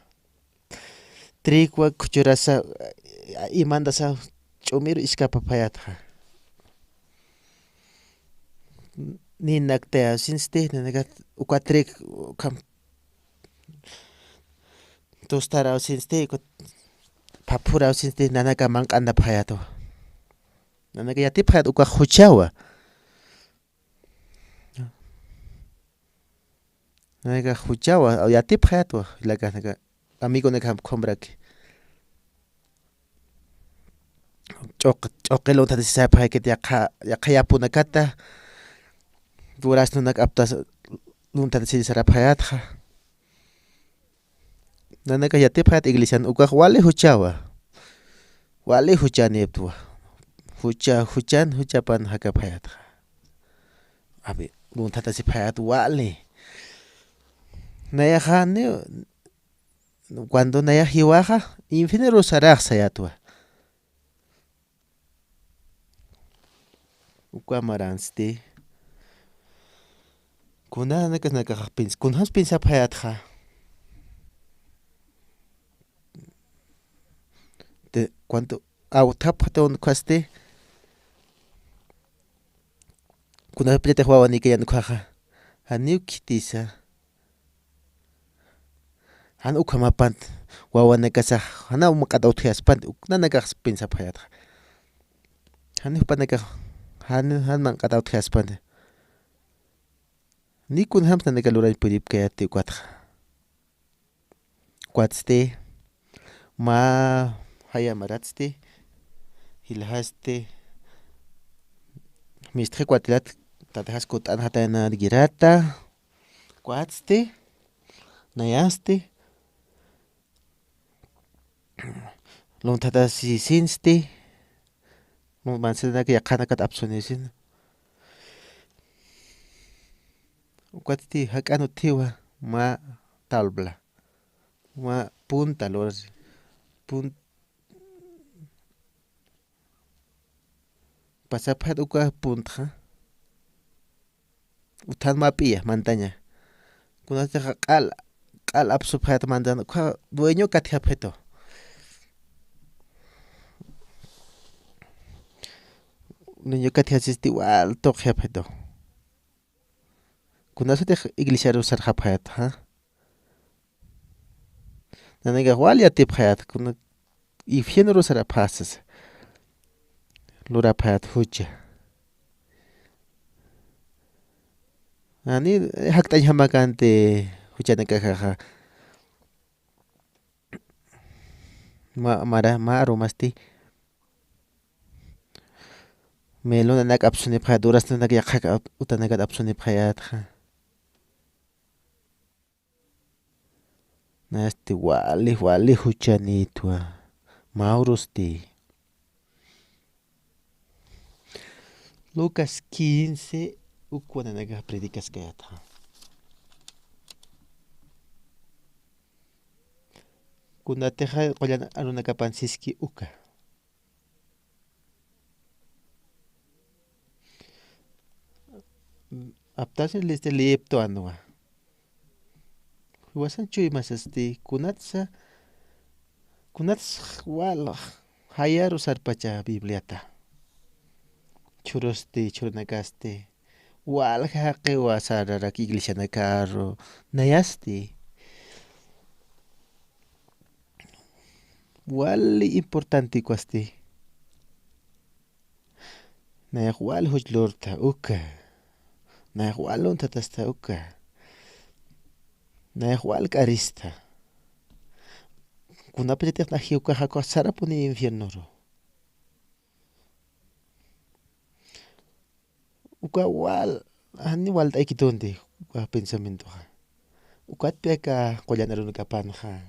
Trikwa kuchurasa imanda sa chumiro iskapapayatja. Ni naktea sinste nagat ukatrik kam tostara sinste papura sinste nanaka mankanda payato. Nanaka yatipayat uka huchawa. Naga huchawa yatipayatwa laka naga amigo nakam kombraki. Choqelo tata sisapay ket yaqayapuna kata durazno nak aptas luntata sisarapayatja. Nanaka yatipayat iglesian ukaq wali huchawa. Wali huchaniptwa. Huchapan hakapayatja. Abi luntata sipayat wali. Nayajani cuando nayajiwaja infinero saraqsa yatwa. Ukamaranste. Kuna naka kunhas pinsapayatja. De cuando autapata un kwaste. Kuna pete huawa ni kayan kwaja. Haniu kitisa. Han ukamapant wawa nakasa hana umakata uthiaspant uknanaka pinsapayatja. Han upanaka han mankata uthiaspant. Ni kun hamsta nakalura purip kayati kwatja. Kwatste ma haya maratste hilhaste mistre kwatlat tatajas kutan hatana girata kwatste nayaste lontata sisinste mansenaka yaqanakat apsonisin kwatsti hak'anu thiwa ma tabla ma punta lores pasaphat uka punta utan map'ia mantaña kunataqa q'al apsuphat mantana ukja dueño katjapheto dueño katjasisti wal toqjapheto kunasutej iglesia sarjaphatja nanaga wal yatipjat kuna ifyenro sarapasas luraphat hucha ani hakt'ay hamakante huchanakajaja ma aromasti melona nak apsunipja durazno nak yaqaqa utanakat apsunipjayatja nasti wali huchanitwa maurosti Lucas 15 ukwananaga predicaskayatja kunateja qollana arunakapansiski uka aptasin liste lipto anwa wasan chuy masasti kunatsa wal hayaru sarpacha bibliata churosti churnakaste wal haqe wasararak iglesia nakarro nayasti wali importante kwasti nayak wal hujlurta uka nayak walun tatasta uka nayak wal k'arista kunapallatiq najiwkaqa sarapuni infiernoro uka wal hani wal taikitonte uka pensamiento ha ukat peka qollanerun kapanja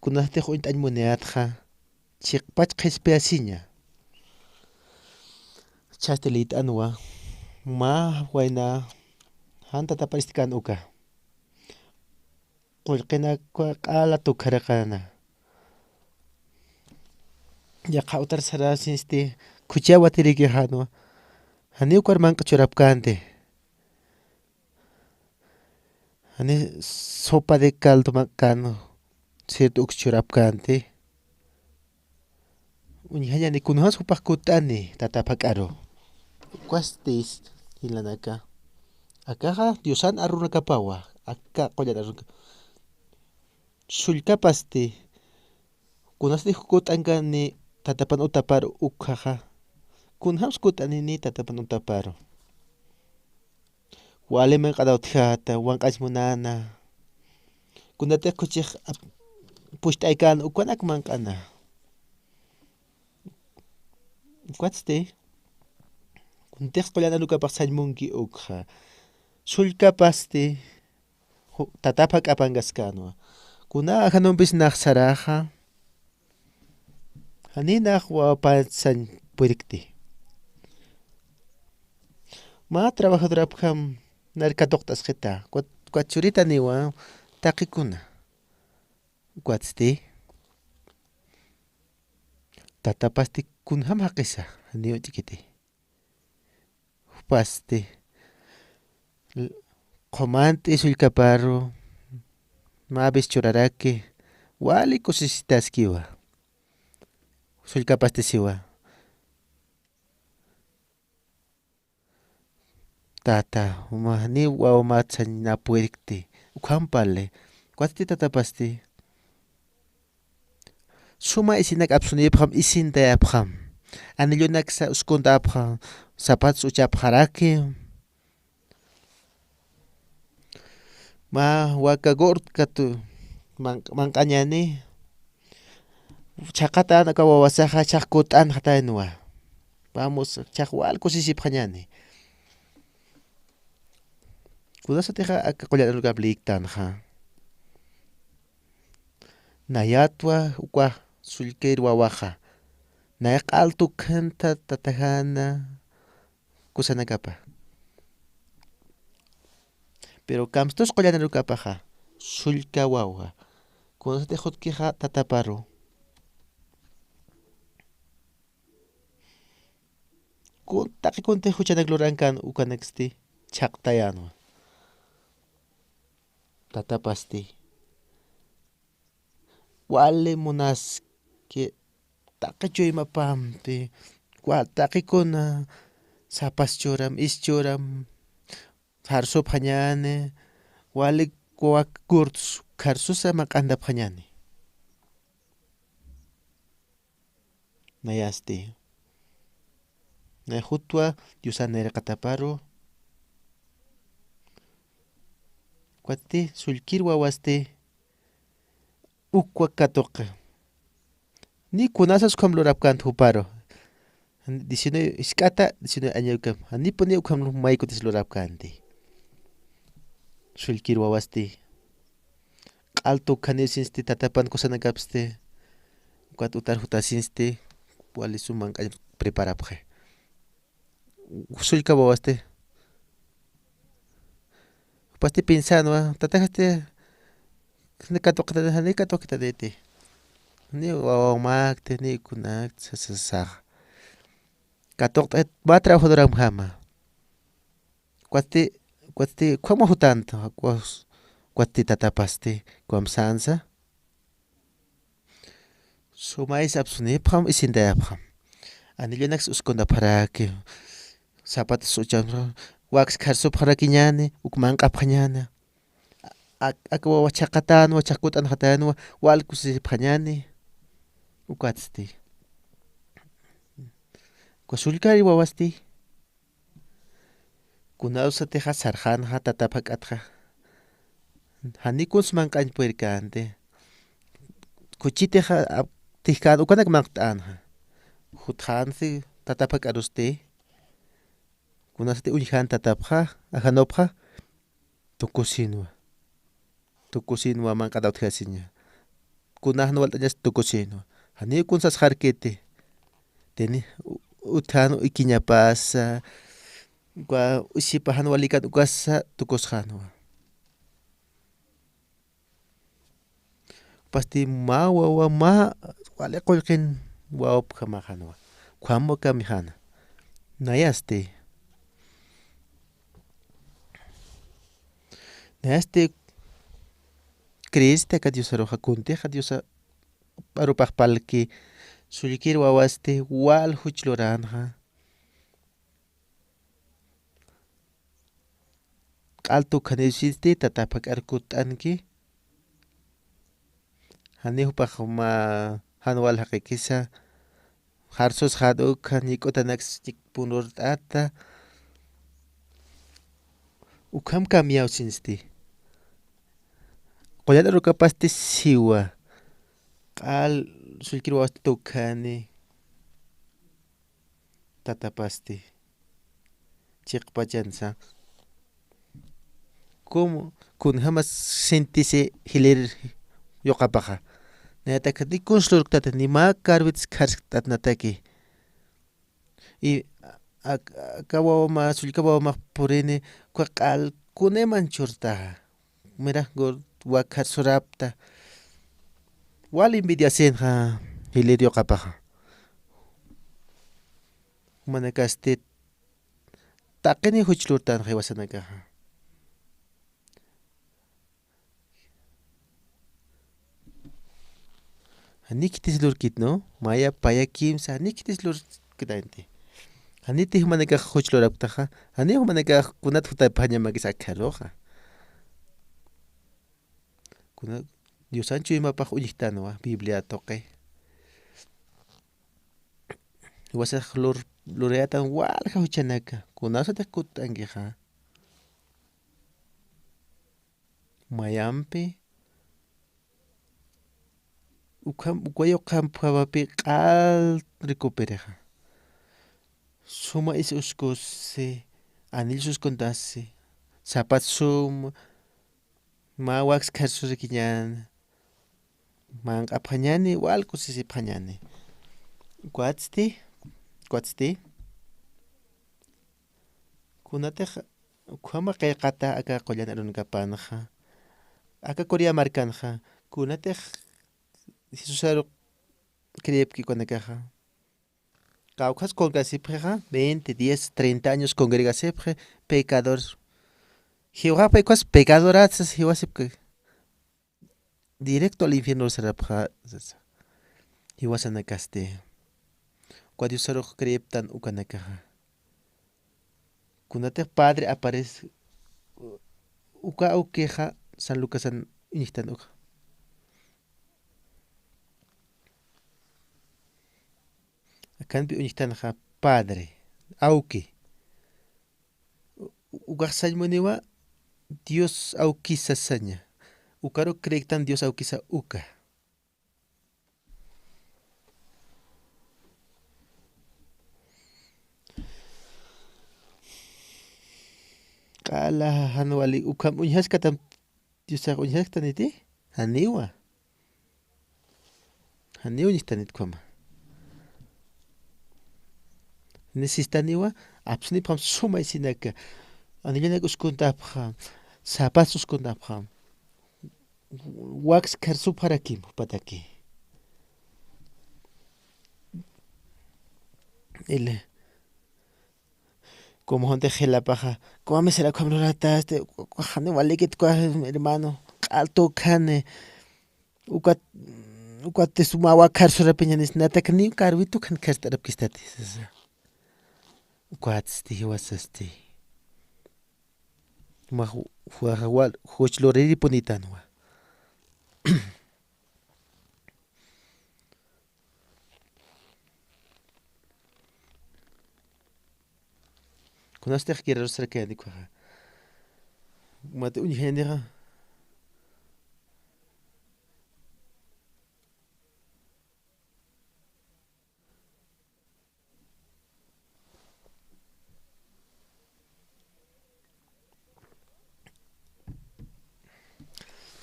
kunas te joint anmoneatja chiqpach qespeasiña chastelit anwa ma waina hanta tapariskan uka qulqina qala tukharaqana ya qautar sarasinste kuchawa tiriki hanwa hani ukar manqa churapkante hani sopa de caldo makano cierto uk churapkante uñañani kunjas upaq kutani tatapak'aro kwastis hilanaka akaja diosan arunakapawa aka qollana arunka sullkapasti kunasti kut'ankani tatapan utaparo ukjaja kunjas kut'anini tatapan utaparo waleman q'adawtjata wank'ash munana kunatij kuchij puxt'aykana ukwan akman q'ana kuatste kuntij qollana arukapaq sallmunki ukja sullkapasti tatapa k'apankaskanwa kuna hanumpis naj saraja hani naj wawapasan purikti ma trabajadorapjam narkatoqt'asqita kuachurita niwa taqikuna kuatsti tatapasti kunjam haq'isa niwa ch'ikiti pasti qomant'i sullkaparro mabis churaraki wali kusisitaskiwa sullkapastisiwa tata umani wawamatsan na purikti ukhampale kuatsti tatapasti suma isinak apsunipqam isintayapqam anillunaksa uskuntapqa zapatos uchapqaraki ma waka gorkatu manq'añani chaqata anaka wawasaja chaq kut'anqa tayanwa vamos chaq wal kusisipqañani kunasatiqa aka qollarunkap liktanja nayatwa ukaj sullk'ir wawaja naya q'altukanta tatajana kusanakapaj pero kamstus qollanarukapaja sullk'a wawa kunasatij hut'kija tataparu taqikunti huchanak rurankan ukanaksti chaqtayanwa tatapasti wale munaski taqichu imapampi taqikuna sapaschuram ischuram sarsupqañani wali waka kurtus karsusa maq'antapqañani nayasti nay hutwa diusanirqataparu kuatij sullk'ir wawasti ukwa katuqqa ni kunasas qam lurapkanta huparo 19 isk'ata 19 añokam hanipuni ukham maykutis lurapkanti sullk'ir wawasti q'altukjanisinsti tatapan kusanakapisti kuat utar jutasinsti wali suman k'ay preparapqa sullk'a wawasti pasti pensanwa tatajasti nikatuqta niti ni wawamakti ni kunakti sasasaq katuqta ma trabajadoranmajama kuatsti qhama jutanta kuatsti tatapasti kuamsansa sumais apsunipqam isintayapqam anillunakas uskunaparaki zapatos uchapra waks karsupqarakiñani uk manq'apqañana aka wawa chaqatanwa chaq kut'anqa tayanwa wal kusisipqañani ukatsti sullk'ari wawasti kunawsatiqa sarjanja tatapa k'atqa hanikus manq'añ purirkanti kuchitiqa tijkan ukanaka manqt'anja jutjansi tatapa k'aruste kunasite uñhan tatapqa ajanopqa tukusinwa man q'adawtjasiña kunajno walt'añas tukusinwa hani kunsas jarkete teni uthano ikiñapasa kwa usipajan walikan ukasa tukusjanwa pasti ma wawa ma wale qollqin wawapqa majanwa qhamu kami jana nayaste creíste ka Dios aroja kunteja Diosa arupaq palki sullkir wawaste wal huchloranja q'altu khanisiste tatapa k'arkut'anki hanijpaq ma janwal haqikisa jarsos jad'uka ñik'utanaks chikpunurt'ata ukham kamyawsinsti qollana rukapasti siwa q'al sullkir wawaste tukhani tatapasti chiqpachansa como kunjamas sintisi hilir yoqapaqa ñataq rikunslurktata nima karvitz karqt'atnataki y aka wawama sullka wawamaq purini kwa q'alkuneman churtaja mirajku wakjar surapta wal envidiasenja hilir yoqapaqa mana kasti taqini huchlurtanja hiwasanakaja Haniktislurkitno maya paya kimsa haniktislurkitanti hanitij manakaj huchluraptaja hanij manakaj kunata hutaphañamakis akharoja kuna Diosanchu imapaq ullqtanuwa Biblia toqey wasaq lurayatan walqa huchanaka kunasataq kut'ankija mayanpi ukwayo qampawapi q'al recuperaja suma is uskusi anil suskuntasi sapat suma ma waks kharsurkiñana man q'aphañani wal kusisiphañani kuatsti kunataq ukhama qillqata aka qollana runankapanaqa aka Corea markanaqa kunataq Jesusaruq creepkikunakaqa kawqas congregasipqiqa 20, 10, 30 años congregasipqi pecador hiwaqa payqas pecadoratsas hiwasipqa directo al infierno sarapqa hiwasanakaste kwa Diosaruq creeptan ukanakaqa kunataq padre aparece uka ukeja San Lucasan iñiktan uqa akanpi uñiktanaqa padre awki ukaq sallmuniwa Dios awkisasaña ukaruq creektan Dios awkisa uka q'ala hanwali ukam uñashkatam Diosaq uñashktaniti haniwa uñishtanitqama necesitaniwa apsnipqam sumay sinaka anillanak uskuntapqa sapas uskuntapqa waks karsuparakim pataki ile como honte gelapaja como será como rataste hani walikit kwa hermano alto kane ukat sumawa karsurapiñanis natakni karwitu kan kastarapkistatis ukwatsti hiwasasti ma huajawal huchloriri punitanwa kunastaq kirarusarkanikwa mate uñheniqa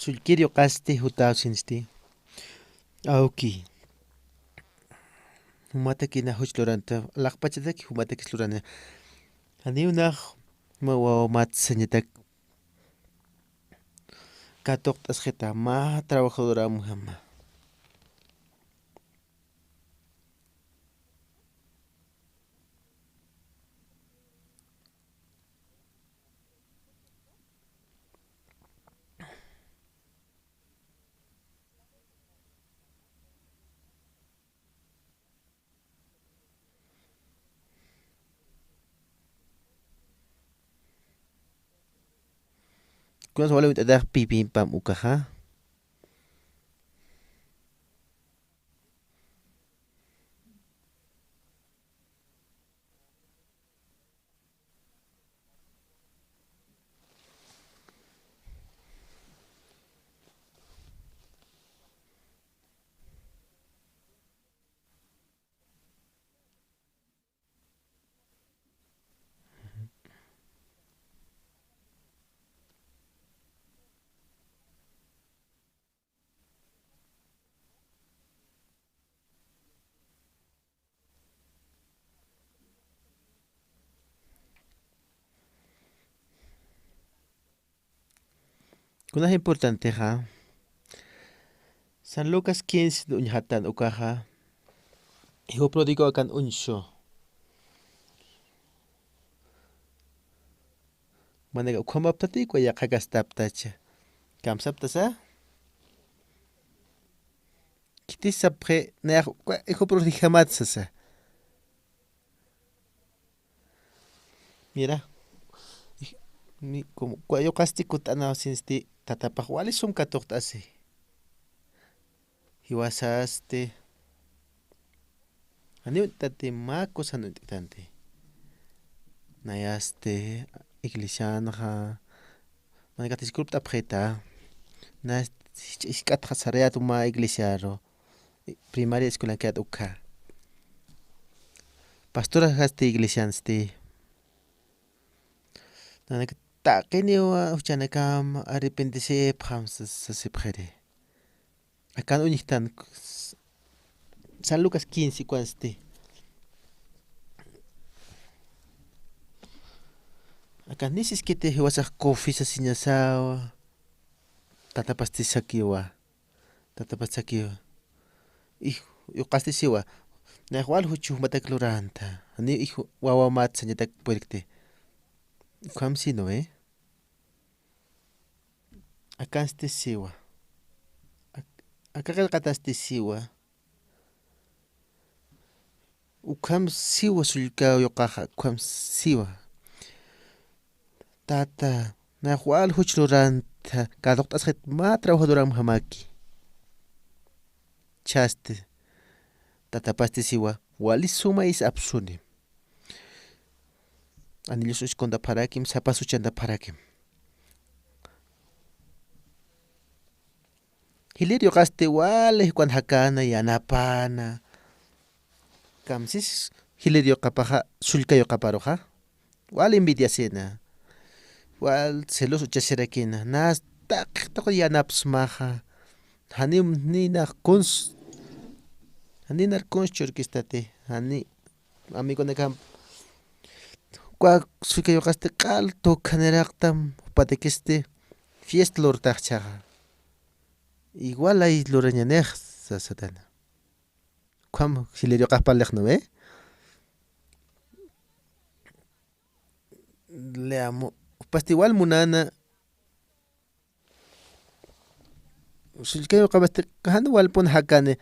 sulkirio qaste hutawsinsti auki humataki na huchloranta laqpachataki humataki slurana ani unaq mawamatsañatak katoqt'asqita ma trabajadora mujama kunas wala mit'ataq pipinpam ukaja kunas importanteja San Lucas 15 nu'uñajatan ukaja hijo pródigo akan unsho managa ukhomaptatikua yaqa kastaptacha kamsaptasa kitisapje nayaq hijo pródigo jamatsasa mira como kuayoqasti kut'anawsinsti tatapaq wali sumkatoqt'asi hiwasaste aniunt'ati makus hanunt'itante nayaste iglesianaja manakatishkurpt'apjeta na isk'atqa sareatu ma iglesiaro primaria escuelankiat ukja pastora hasti iglesiansti nanaka taqiniwa huchanakam arrepentesepqam sasipqeri akan uñijtan San Lucas 15 kuansti akan nisiskite hiwasaq confisasiñasawa tatapastisakiwa yuqastisiwa nayaq wal huchuj matakluranta ani hijo wawamatsañatak puerkte ukamsino akanste siwa akaqalqataste siwa ukham siwa sullk'ayuqaqa ukham siwa tata nayaq wal huchluranta kadoqt'asqet ma trabajadoraman hamaki chaste tatapaste siwa wali suma is absuni anillos ushkonta parakim sapas uchanta parakim Hilerio qaste wale kuan hakana yanapana kamsis Hilerio qapaja sullkayo qaparoja wale envidiasena wal celoso chaserakina nas taq yanapsmaja hanim ninar kuns haninar kuns churkistate hani amigonakam kwa sullkayo qaste q'al tukaniraqtam patekeste fiesta lortaqchaja igual hay lorañanej sasatana kuam Hilerio qajpalej no leamo pasti igual munana sullkayo qabaste qajana walpuna hakane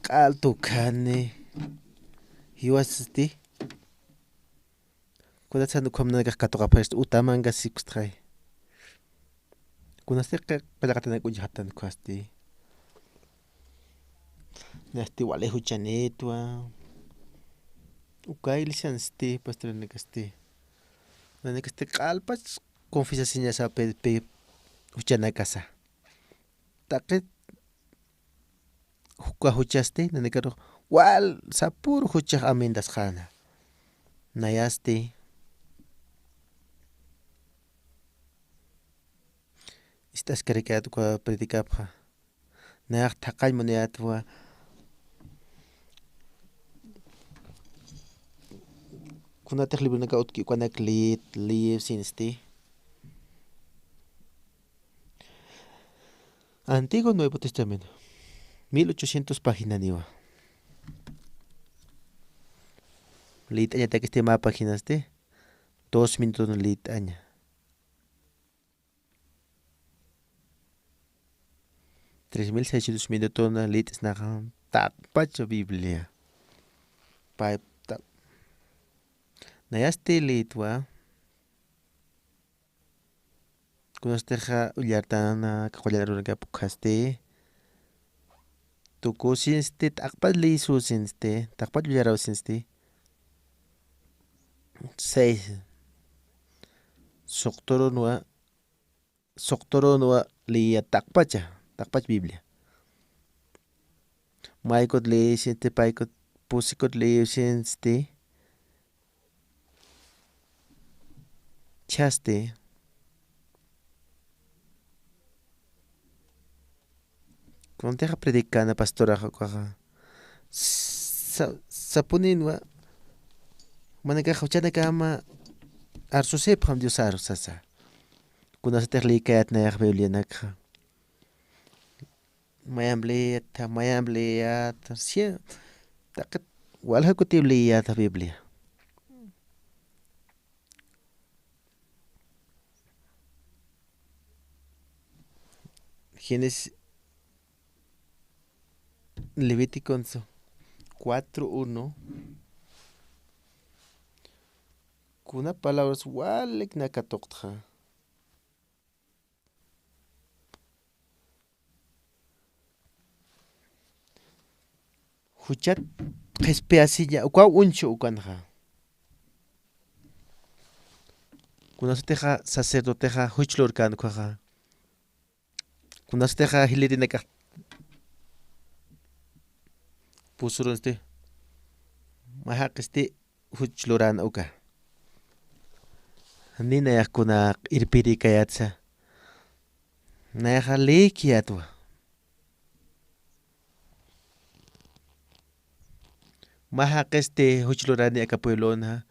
q'al tukane hiwasasti kunatsana kuamnakaq katuqapashta utamanga sikusqay kunastiqa qillqatinaka uñijatan kuasti nasti wale huchanetwa ukay iglesiansti pastoranakasti nanakasti q'alpach confisasiñasapi huchanakasa taqet huk'a huchasti nanakaruq wal sapuro huchaj amendasqana nayasti askarikayat kwa predikapqa nayaq thaqay munayatwa kunataq librunaka utkikuanak leer sinste Antiguo Nuevo Testamento 1800 páginas niwa lit aña takiste más páginas de 2 minutos no lit aña 3600 minutos na lit snakan takpacho Biblia pa tak nayaste litwa kunasteja ullartana kaquallarunaka pukhaste tukusinste takpat lisusinste takpat ullarausinste 6 Soctoronua liya takpacha takpach Biblia maykot lesinste paykot pusikot lesinste chaste Konteja predicana pastora kwaja sapuninwa manaka huchana kama arsosepam Dios arsasa kunastek likayat na yak Biblia nakha mayambleyat sia takat walha kutibliyat Biblia Génesis Levítico 4:1 kuna palabras walik nakatokta huchat qespeasilla ukwa unchu ukanja kunasteja sacerdoteja huchlurkan kwaja kunasteja hilirinaka pusurunste mahaqiste huchluran uka nina yakuna irpirikayatsa nayaja likiatwa mahaqiste huchlurani aka pueblona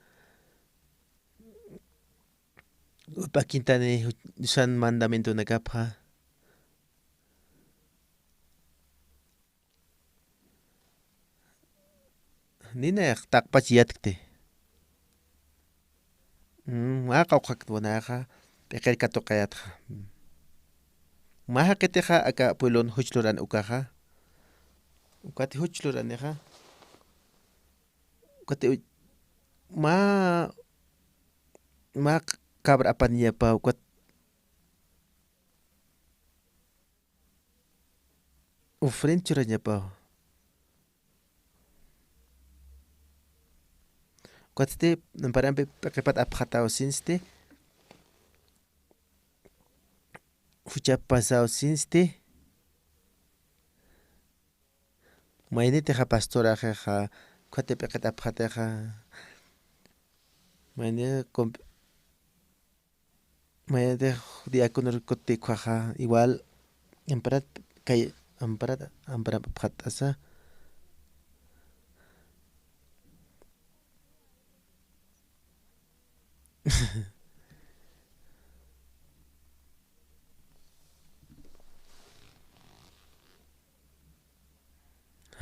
upakintani san mandamento nakapja nina takpach yatkte maqa uqaqtunaqa peqerka toqayatqa mahaqiteja aka pueblon huchluran ukaja ukati huchluraniqa ukati ma cabra apaniapa ukat ufrenchurañapa ukatste namparampe peqepat apqatawsinste huchapasawsinste mayniteja pastorajeja ukate peqet apqateja mayne mayne diácono kutikwaja igual amparat kay amparat apqatasa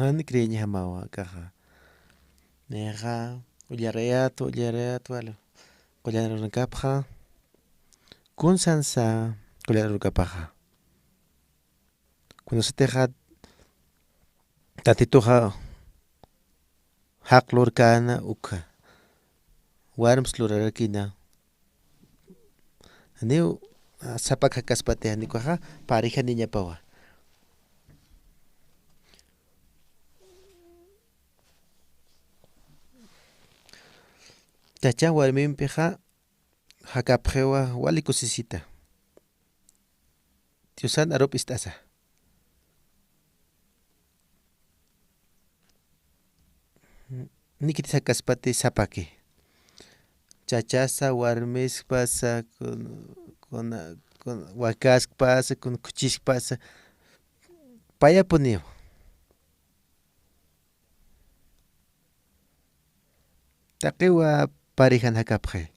han kriña mawa kaja neja ullareato wala kullarunkapja kunsansa kullarunkapja kunasteja tatitoja haqlurkana uka warms lurarkina neu sapaka kaspate nikuja pareja niña pawa tacha warminpiqa hakapjewa walikusisita tiosan arop istasa nikiti sakaspati sapake chachasa warmispasa kuna con wakaskpas con kuchishpas paya poniyo taqiwa pareja nakapje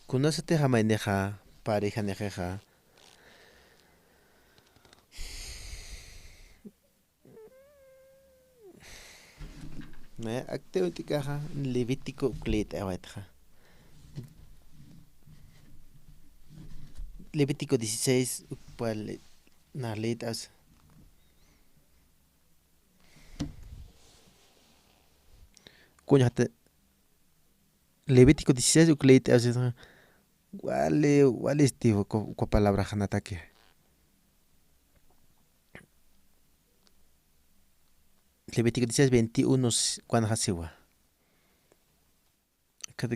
kunasate jamaineja pareja nejeja me acteutikaja Levítico klet awatja Levítico 16 ukpal narletas kuñate Levítico 16 uklet así wale estivo con palabra hanataque Levítico 16 21 cuando hasiwa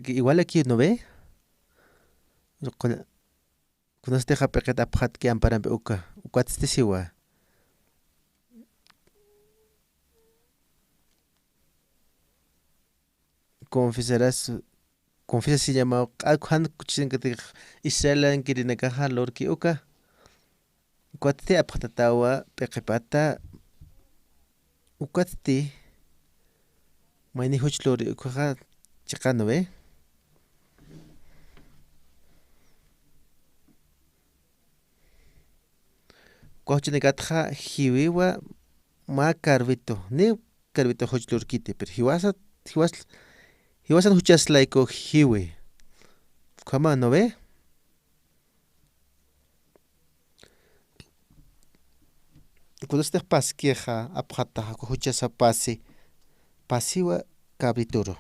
igual aquí no ve con este japeket aphat que amparan uka ukaste siwa confesarás confiesa si llama han kuchin que Israel kirina kaja lorki uka ukaste aphatatawa pekepata ukaste maini huchlori ukaja chikano ve Cochine gatja hiwiwa ma carvito ni carvito huchlurkite pero hiwasan huchas laiko hiwi kama no ve cuando este pasqueja apjata huchas pasi pasiwa cabrituro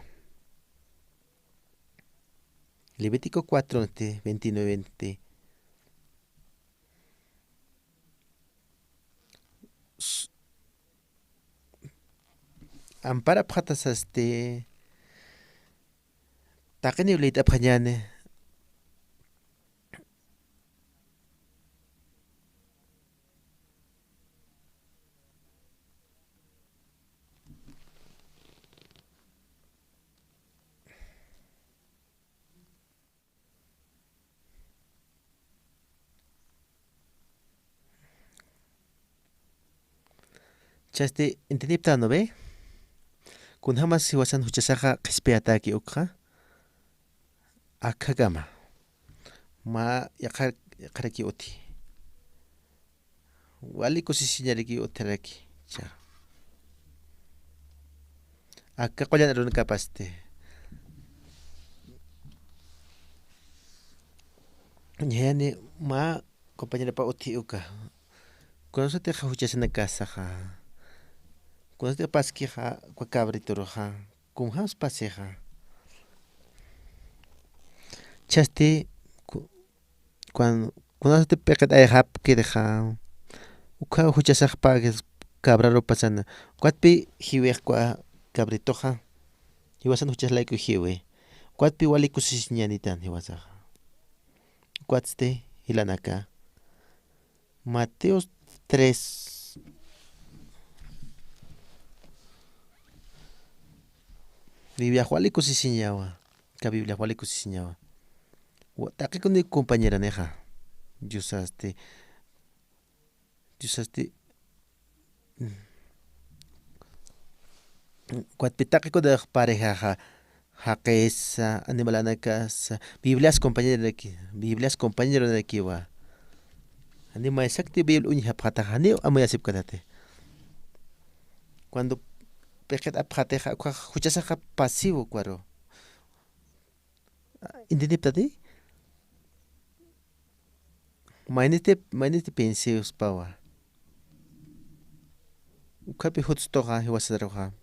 Levítico 4 29 20 ampara pjatas taqini ulit apjañane chaste entendipta no ve kun hamas siwasan huchasaja qispeataki ukja akagama ma yaqaraki uti wali kusisiñariki utaraki cha akka qoyan run kapaste yani ma compañera pa uti uka conoce te huchasana casa ja conoce paski ja kwa cabritoro ja kun has paseja chaste cuando te pekat ay hap que deja uka huchasaj pa cabraro pasana cuatpi hiwe kwa cabritoja hiwasan huchas like hiwe cuatpi wali kusisñanitan hiwasaja cuatste hilanaka Mateos 3 Biblia wali kusisiñawa ka Biblia wali kusisiñawa Taki con mi compañera neja. Yusaste. Cuatpitaki con de pareja jaquesa, animalana casa. Biblias compañera de aquí. Biblias compañero de aquí va. Anima exacti Biblia uña pata haneo amoya sip kadate. Cuando pejet apjateja, huchasaja pasivo cuaro. ¿Entendí? Mainite penseus pawa. Ukapi hutstoha hiwasaroha.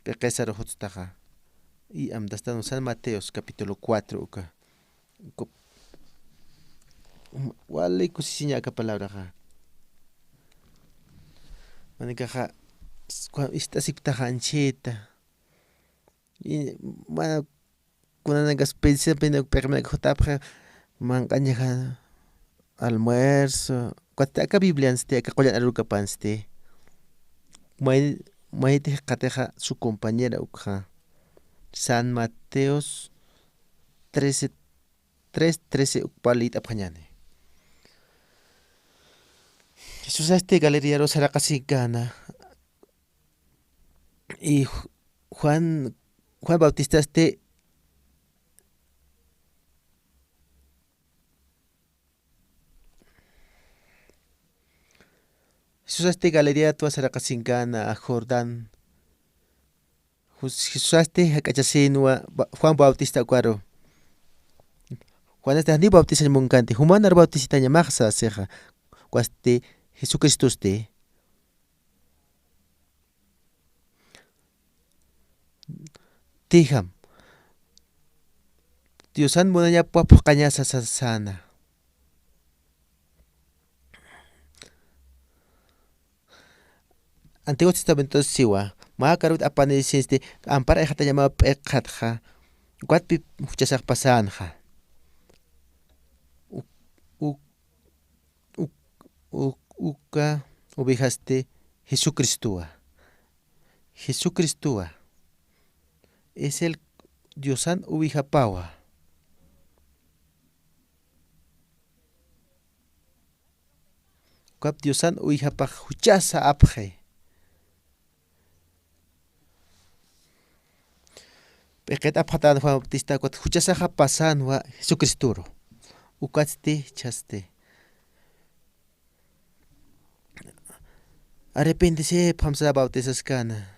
Pequesaro hutstaha. Y amdastano San Mateos capítulo 4 uka. Wale kusisinya ka palabra ha. Manika ha ista siptaha ancheta. Y mana kuna nagas pensa pena perma hutapha man kanyaha almuerzo cuate acá Biblianste acá qoyan arukapanste maite qateja su compañera ukja San Mateos 13 ukpalit apjañane Jesús galería rosa casi gana y Juan Bautista Jesús galería tu Saracasincana a Jordán. Jesús hacachasinua Juan Bautista cuaro. Juan ni bautista en Moncante. Humanar bautista llamaxa ceja. Cuaste Jesucristo Tijam. Diosan monaya puapo cañasa sana. Antiguo Testamento siwa. Makarut apanisiste ampara hata llamado pekatja. Guatpi muchasak pasanja. Uka ovejaste Jesucristo. Jesucristo es el Diosan ubijapawa. Cuap Diosan uijapaj huchasa apje. Pequet apjatan Juan Bautista cuat huchasa pasan wa Jesucristo. Ukaste chaste. Arrepéntese, pamsa bautizas cana.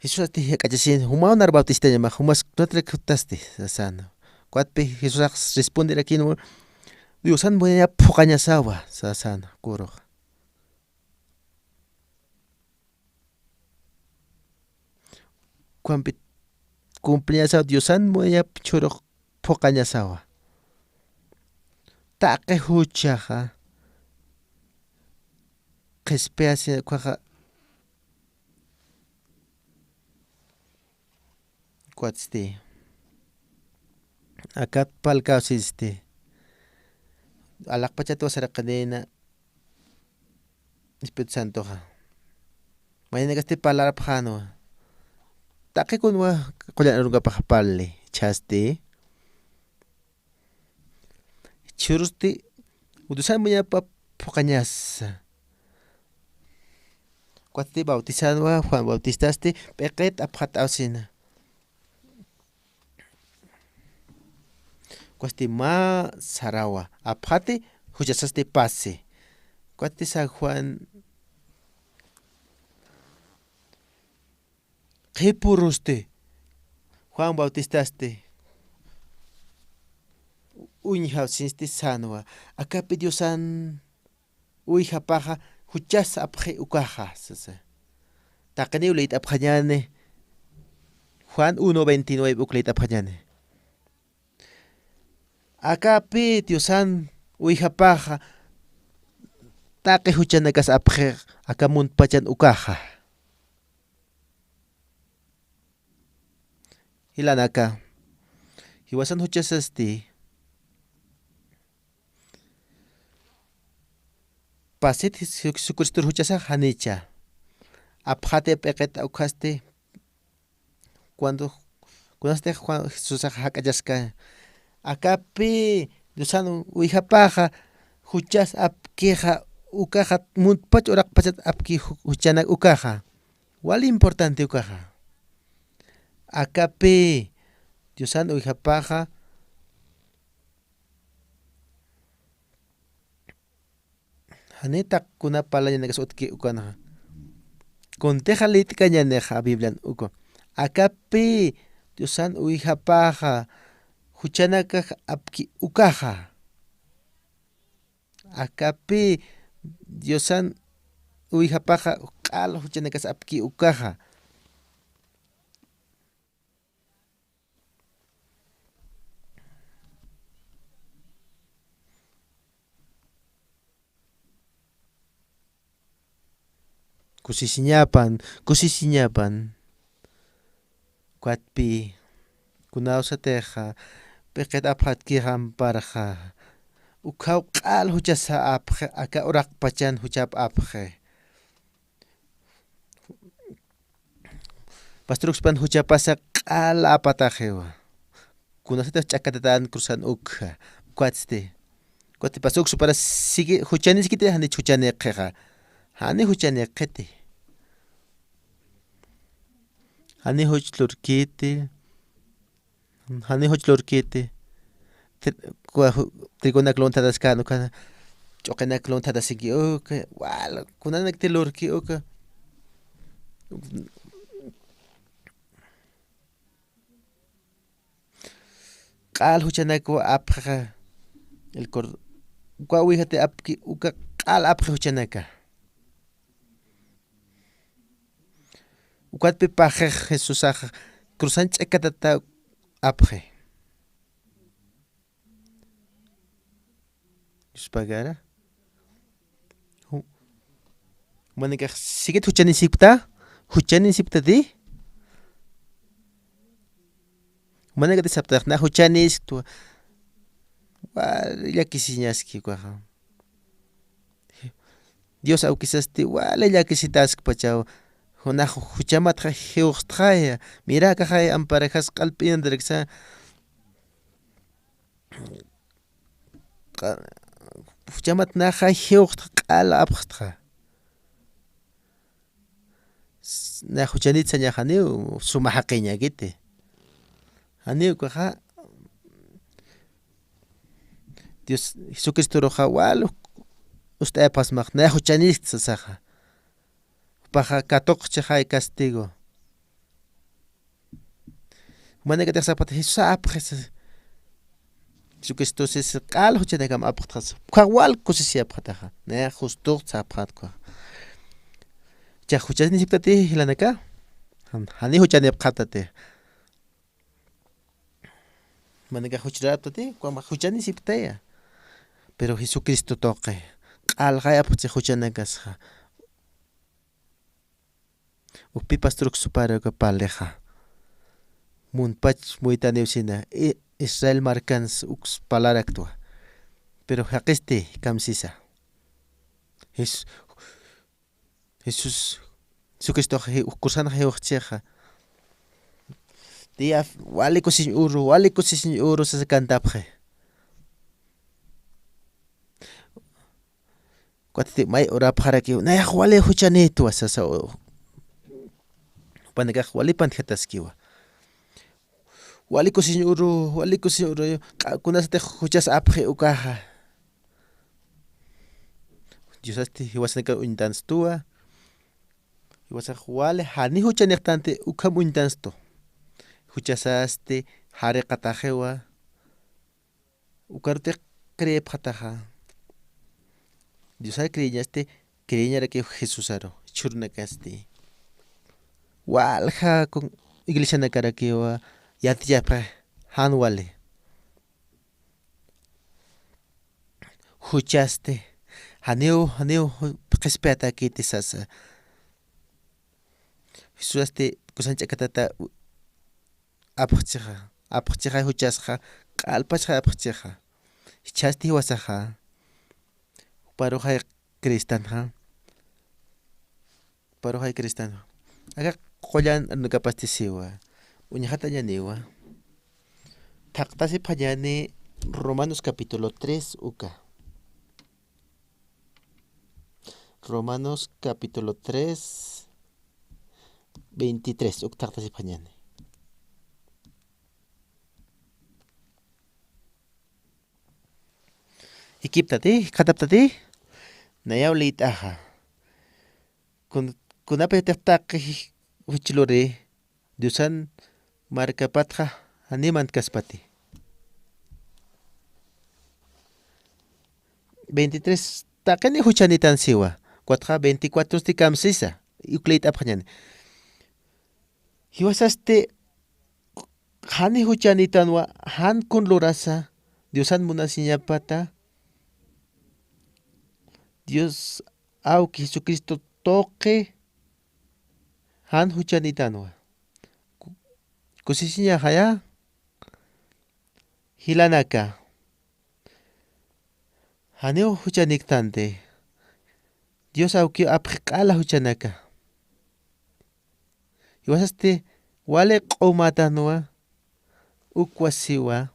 Jesús te cachasin, humanar bautista llama, humas no te recutaste, sasano. Cuatpe Jesús responde aquí no. Diosan voy a pocaña sawa, sasano, coro. Cuampe cumpleaños Diosan voy a choro pocaña sawa. Taque huchaja. Kespease cuaja. Cuatste. Acá palcaos Alak pachato a cadena. Espíritu Santo. Mañana que este palabra pajano. Taque con wa colan arunga pajapalle. Chaste. Churuste. Udusan moya pa pocañasa. Cuatste bautizado Juan Bautistaste. Pequet apjat ausina. Cuaste ma sarawa. Apjate huchasaste pase. Cuaste San Juan. ¿Qué puruste? Juan Bautistaste. Uñjausinste sanwa. Acá pidió san. Uijapaja. Huchas apje ukaja. Takani uleit apjañane. Juan 1:29 ukleit apjañane. Acá pidió san. Uijapaja. Take huchanakas apje. Acá muntpachan ukaja. Hilanaka. Hiwasan huchasasti. Pasit Jesucristo huchasa hanicha. Apjate pequet aukaste. Cuando este Juan Jesús hacayaska. Acá pi Diosano uijapaja. Huchas apqueja ukaja. Muntpach orak pachat apki huchanak ukaja. Wal importante ukaja. Acá pi Diosano uijapaja. Haneta kuna pala negas otki ukana. Conteja litka ñaneja Biblia uko. Acá pi Diosan uijapaja. Huchanaka apki ukaja. Acá pi Diosan uijapaja qal huchanakas apki ukaja. Kusisiñapan. Cuatpi kunao sa teja. peqet aphat ki ham parja ukhaw q'al huchasa apje aka oraq pachan huchap apje Pastor Uxpan huchapasa q'al apatajewa kunasita ch'akatatan cruzan ukja kuatzte kuati pasok para sigue huchanis kite hani huchane qeja hani huchane qete hani huchlurkite hani huchlurkite trigona klonta das kanu kana chokena klonta das sigi ok wala kunana kte lurki ok qal huchana ko apja el cor kwa wijate apki uka qal apja huchanaka ukat pe paje Jesús aja cruzan ch'ekatata apje Spagara Manika sigue huchani sipta di Manika de sapta na huchani tu ya kisiñaski kwa Dios au quizás te wala ya quisitas pachao hona huchamat heuxtraya mira ka hay amparejas qalpian direksa huchamat na hay heuxt qal apxtra na huchanit saña haneu suma haqiña gite haneu ka Dios Jesucristo roja wal usted pasmaq na huchanit sasaja paja katok hay castigo manega te zapat Jesús apres Jesucristo se qal huchana gam aptras kwal kusisia pataja na justo zaprat kwa ja huchani siptate hilanaka hani huchani phatate manega huchratate kwa huchani siptaya pero Jesucristo toque qal gaya putse huchana gasja upi pastor suparo ka paleja munpach muitanewsina Israel marcans ux palaractua pero haqiste kamsisa Jesus Jesucristo kursana heuxcheja dia wale kusin uru sa kantapje kwati mai ora para que na wale huchanetu asasa panega wale panjataskiwa wali kusin uru kunas te huchas apje ukaja Diosasti hiwasnika untans tua hiwasa wale hani huchanektante ukam untansto huchasaste hare qatajewa ukarte cree pataja Dios creñaste creñara que Jesús aro churnakaste walja con iglesia nakarakewa yatiapa hanwale huchaste haneu respeta que te sasa Jesuaste kusancha katata apchija huchasja qalpasja apchija hichasti wasaja paroja cristanja aga qoyan nukapastisiwa uñajata ñaniwa taqtasi phayani Romanos capítulo 3 uka Romanos capítulo 3 23 uk taqtasi phayani ikiptati qataptati nayawlitaja kunape taqtaqi huchilore Diusan marcapatja animan kaspati 23 taqeni huchanitan siwa 24 tikam sisa ukleit aphañan hiwasaste hani huchanitanwa han kun lorasa Diusan munasiñapata Dios au Jesucristo toque han huchanitanwa kusisiña haya hilanaka haneo huchaniktante Dios auki apqala huchanaka iwasaste wale q'umatanwa ukwasiwa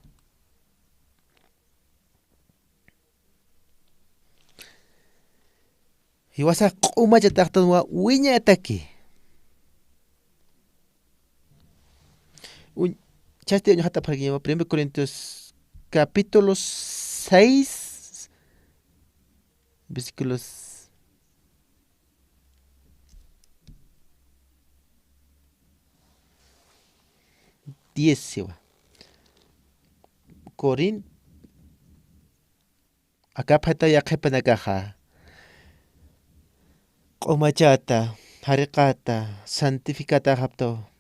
iwasa q'umachataqtanwa wiñataki chaste año hata para 1 Corintios capítulo 6 versículos 10 siwa Corin acá pata ya qhipanakaja q'umachata hariqata santificata hapto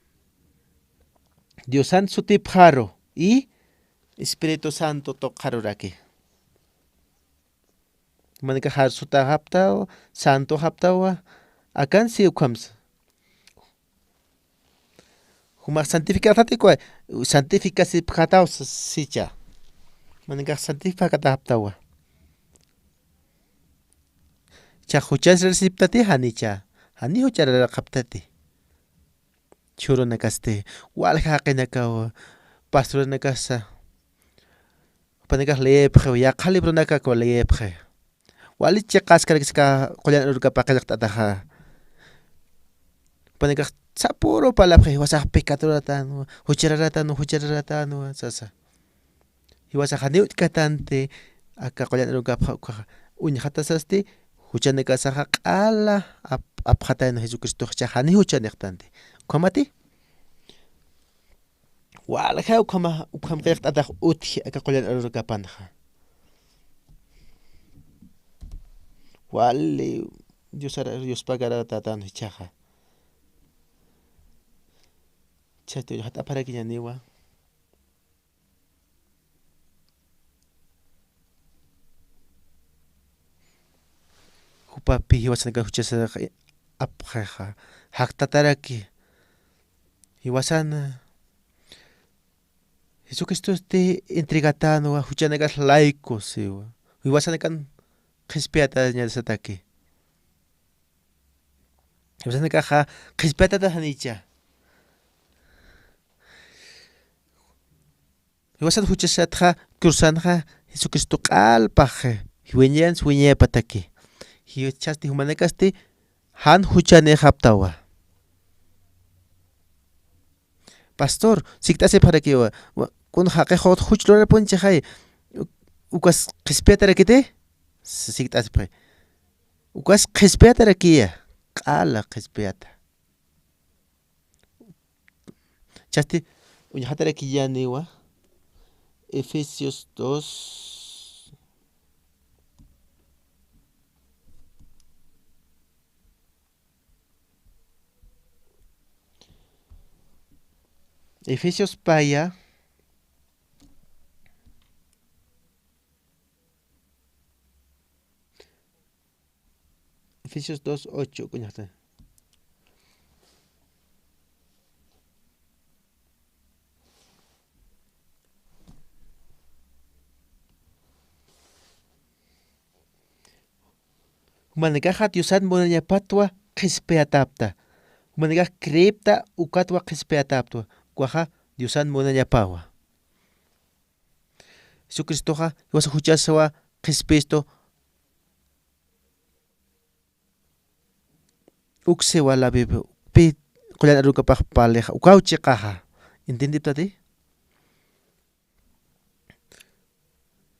Dios Santo sutipjaro y Espíritu Santo toqharuraki manika har suta haptaw santo haptawa akan si ukhams humak santificatati kwa santificasi phataw sicha manika santificata haptawa cha huchas resiptati hanicha hani huchara qaptati churo nakaste walha qinakaw pastor nakasa panika lepre ya qalibro naka ko lepre wali chiqaskarkiska qollan urka paqilaqtataja panika sapuro palapre wasaq pekatoratan huchararatan sasa iwasa hani utkatante aka qollan urka uñhatasasti huchanikasaja q'ala apqhatayna Jesucristo hani huchaniqtante qamati walha ukham qeqtataj uthi aka qollan urka panja wali Dios pagara tatan hichaja chato hata para que niwa hupapi hiwasanaka huchasa apjaja haktataraki hiwasana Jesucristo entregatano huchanaka laico siwa hiwasanakan qhispiata ñasataki hiwasanaka ja qhispiata hanicha hiwasan huchasatja cruzanja Jesucristo q'alpaje wiñepataki hichasti humanakasti han huchane haptawa pastor siktase para que kun haqe hot huchlora ponche hay ukas qhispiata rakite siktase pre ukas qhispiata rakia q'ala qhispiata chasti uñhatara kiyaniwa Efesios 2 Efesios paya Efesios 2:8 kuñata Humanikaja Diosat monanyapatwa qhispiatapta humanikaj kripta ukatwa qhispiataptwa kuaja Diosat monanyapawa Jesucristoja iwasa huchasawa qhispisto uksewa la bebe pi qollan arukapaj paleja ukawchiqaja entendiptati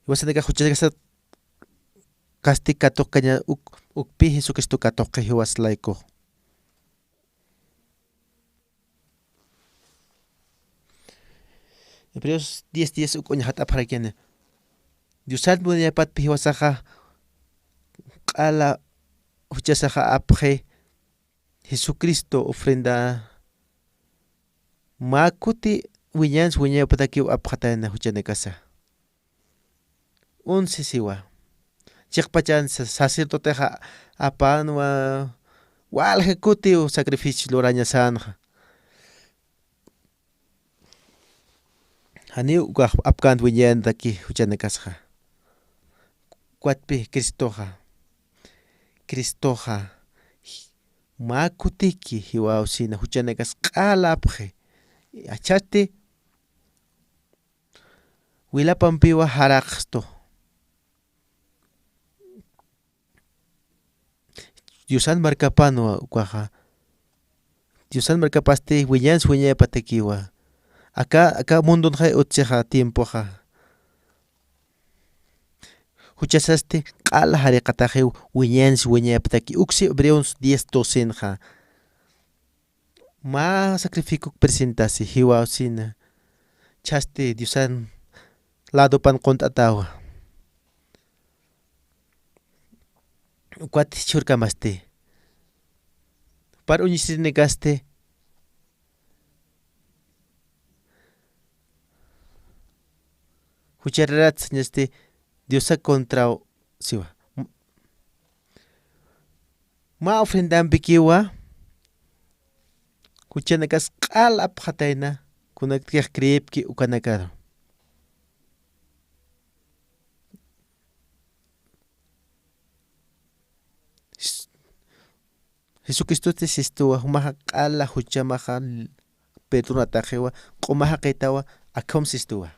iwasanika huchasakasa kasti katoqaña ukpi Jesucristo katoqi hiwas laiko Hebreos 10:10 uk'uña hat'aparakiani Diosat munayapatpi hiwasaqa q'ala huchasaqa apqi Jesucristo ofrenda makuti wiñans wiñayapataki apqatayna huchanikasa 11 siwa chiqpachan sacerdoteja apanwa walqa kuti sacrificio lurañasanja Hani ukah apkant wiñan daki huchanakasqa. Kuatpi Cristoja ma kutiki hiwawsina huchanakas q'alapqi achati Willapampiwa haraqsto Diosán markapano ukwaqa Diosán markapasti wiñans wiñaypa takiwa acá mundunqa utziqa tiempoqa huchasasti q'ala hariqataqa wiñans wiñaypa taki uksi hebreos 10:12 ma sacrificio presentasi hiwawsina chasti Diosán lado pan qont'atawa ukwati churkamasti par uñisrinikaste huchararats ñasti Diosa contra siwa ma ofrendampi kiwa huchanakas q'alap hatayna kunaktiq creepki ukanakaro Jesucristo te sistuwa humaqa q'ala huchamaqa Petronatajewa q'umaqa qitawa akhom sistuwa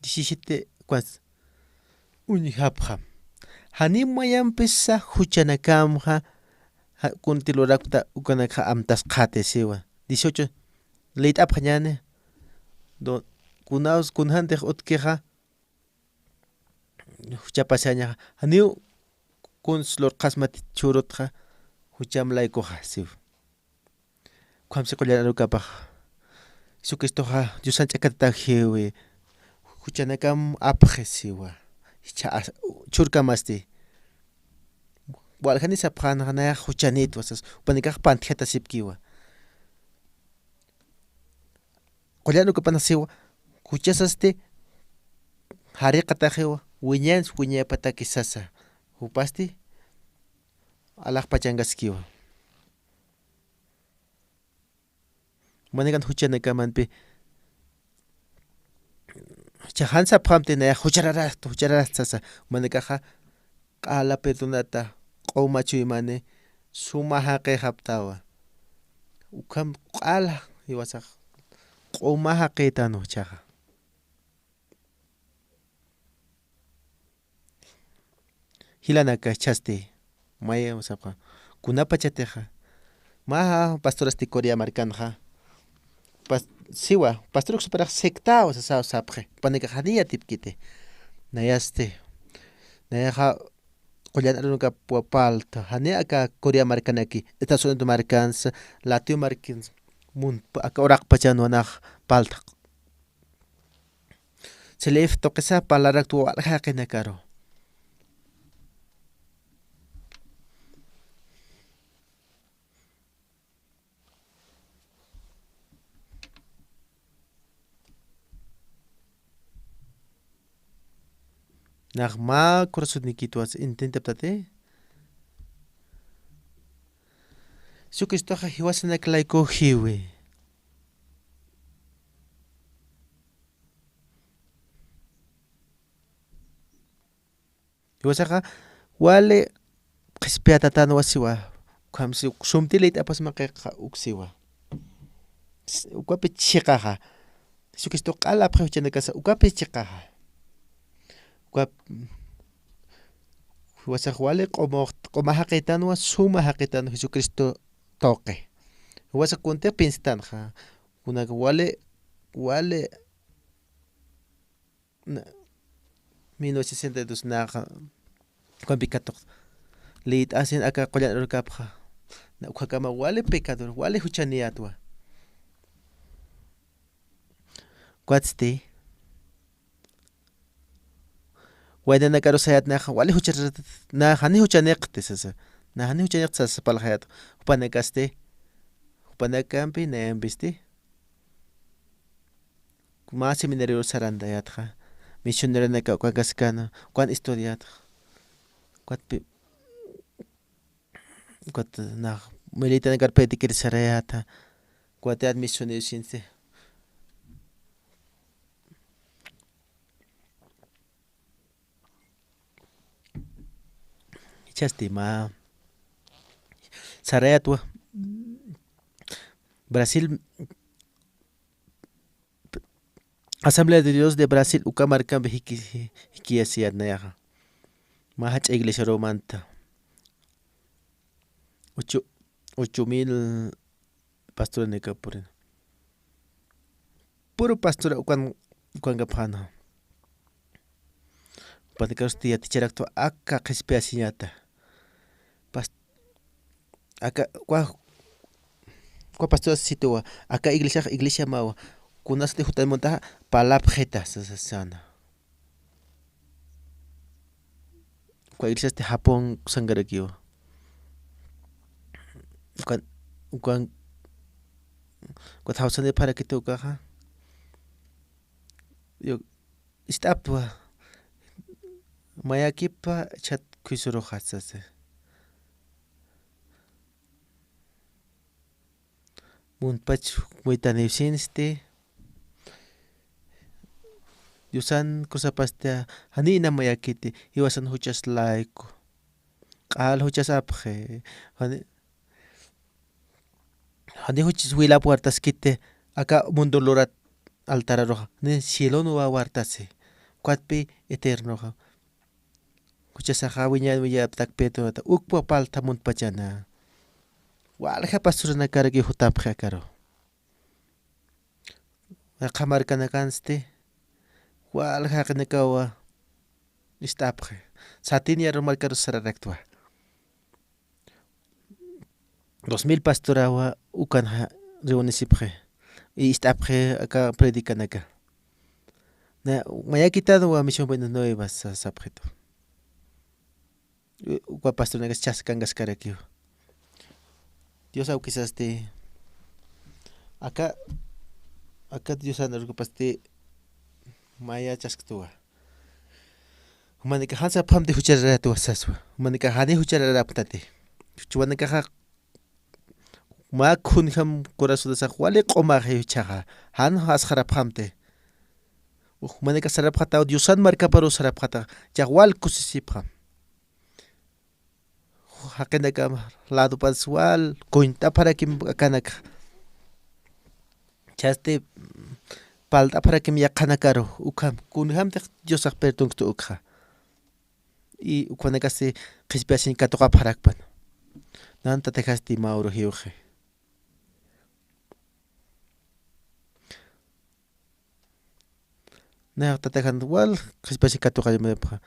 Dishishite kwas uñihapqa hanimayanpisa huchanakamqa kuntilurakta ukanakqa amtas qhate siwa 18 leit'apqa ñane do kunaws kunhantiq utkiqa huchapasañaqa haniw kunslor qasmati churutqa huchamlaykuqa siwa qamsi qullanarukapaq Jesucristoqa Diosan ch'akata hiwi huchanakam apqi siwa churkamasti walhani sapqanaqa nayaq huchanit wasas upanikaq pantijata sipkiwa qullanukapana siwa huchasasti hariqataqiwa wiñans wiñaypa taki sasa upasti alaq pachangaskiwa manikan huchanakamanpi chahan sapqamti nayaq huchararas sasa manikaqa q'ala Petronata q'umachuymani sumaq haqi haptawa ukham q'ala hiwasaq q'umaq haqitanu chaqa hilanaka chasti maya sapqa kunapa chatiqa ma pastorasti Corea markanqa siwa pastoruk suparaq sectawa sasa sapqi panika haniya tipkite nayaste nayaqa qullanarunka palta hani aka Corea markanaki Estados Unidos markansa Latino markans mun aka oraqpachan wanaq palta selef toqisa palarak tu alhaqina karo Nagma corazonnikitu intenta ptate Jesucristoqa hiwasanaklayku hiwi hiwasaqa wale qhispiatatana wasiwa qhamsi sumtilit apasmaqiqa uksiwa ukapi chiqaqa Jesucristo q'alapqa huchanakasa ukapi chiqaqa wasaq wale q'uma haqitanuwa suma haqitanu Jesucristo toqi wasaq kuntiq pinsitanqa kunaka wale 1962 naqa kuanpi katuq leit'asin aka qullanarukapqa na ukhakama wale pecador wale huchaniyatwa kuatsti waydana karusayat naqa wale hucharat na hani huchaniqti sasa na hani huchaniqti sasa palhayat upanakaste upanakampi nayanpisti ma seminario sarandayatqa misionero neka kwan kaskana kwan estudiado kuatpi kuat na milita na karpeti kirsarayata kuateat misionero sinse chastima sarayatwa Brasil Asamblea de Dios de Brasil ukamarkampi hiki nayaja mahach iglesia romanta 8,000 pastora neka purin puro pastora ukan kapana panikaros tia ticharakto aka qhispia siñata aka kwa pastora sitwa aka iglesia mawa kunas de jutalmonta palapjeta sana kwa iglesia de Japón sangarakio kwan hausane para que tocaja yo istaptua mayakipa chat kuisuro hatsase munpach muitanewsinste yusan kusapastia hanina mayakiti iwasan huchas laiko qal huchas apje hani huchis wila puertas kite aka mundo lorat altara roja ne cielo no va wartase kuatpi eterno ja huchas wiña tak peto ukpo palta munpachana walja pasturna kargi hutapja karo qamarkana kanste walja qnekawa istapje satinia romarkaro sararaktua 2000 pastorawa ukanha reunirse y istapje acá predican acá me haya quitado a misión buenas nuevas a sabjeto gua pastor nagas chascangas carakio Dios au quizás te acá Dios anda paste maya chasktua manika hansa pam de huchara tu asaswa manika hane huchara raptate chuanaka ma khun kham corazón sa wale qoma he chaga han has kharap khamte mane ka sarap khata diusan marka paro sarap khata jawal kusisipha hakenda ka lado paswal kointa para kim kanak chaste palta para kim yakana karo ukham kun ham te dios pertung tu ukha y ukone ka se qispasin katoqa pharakpan nanta te khasti mauro hiuge na tatakan wal qhispasi katoqa mepa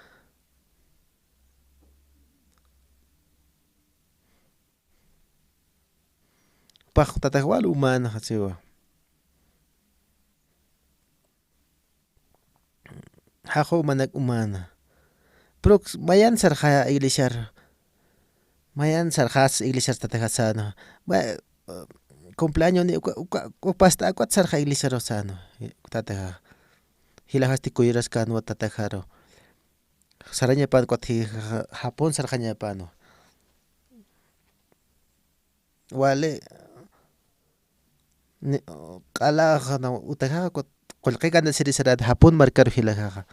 paq tatak wal humana hasiwa hajo manak humana prox mayan sarja iglesia mayan sarjas iglesia tatajasana cumpleaños ni pasta kwat sarja iglesia rosano tataja hilahasti kuiras kanwa tatajaro saraña pan kwat Japón sarjaña pano wale qala na utaja kwat qolqiga na sirisarad Japón marcar hilaja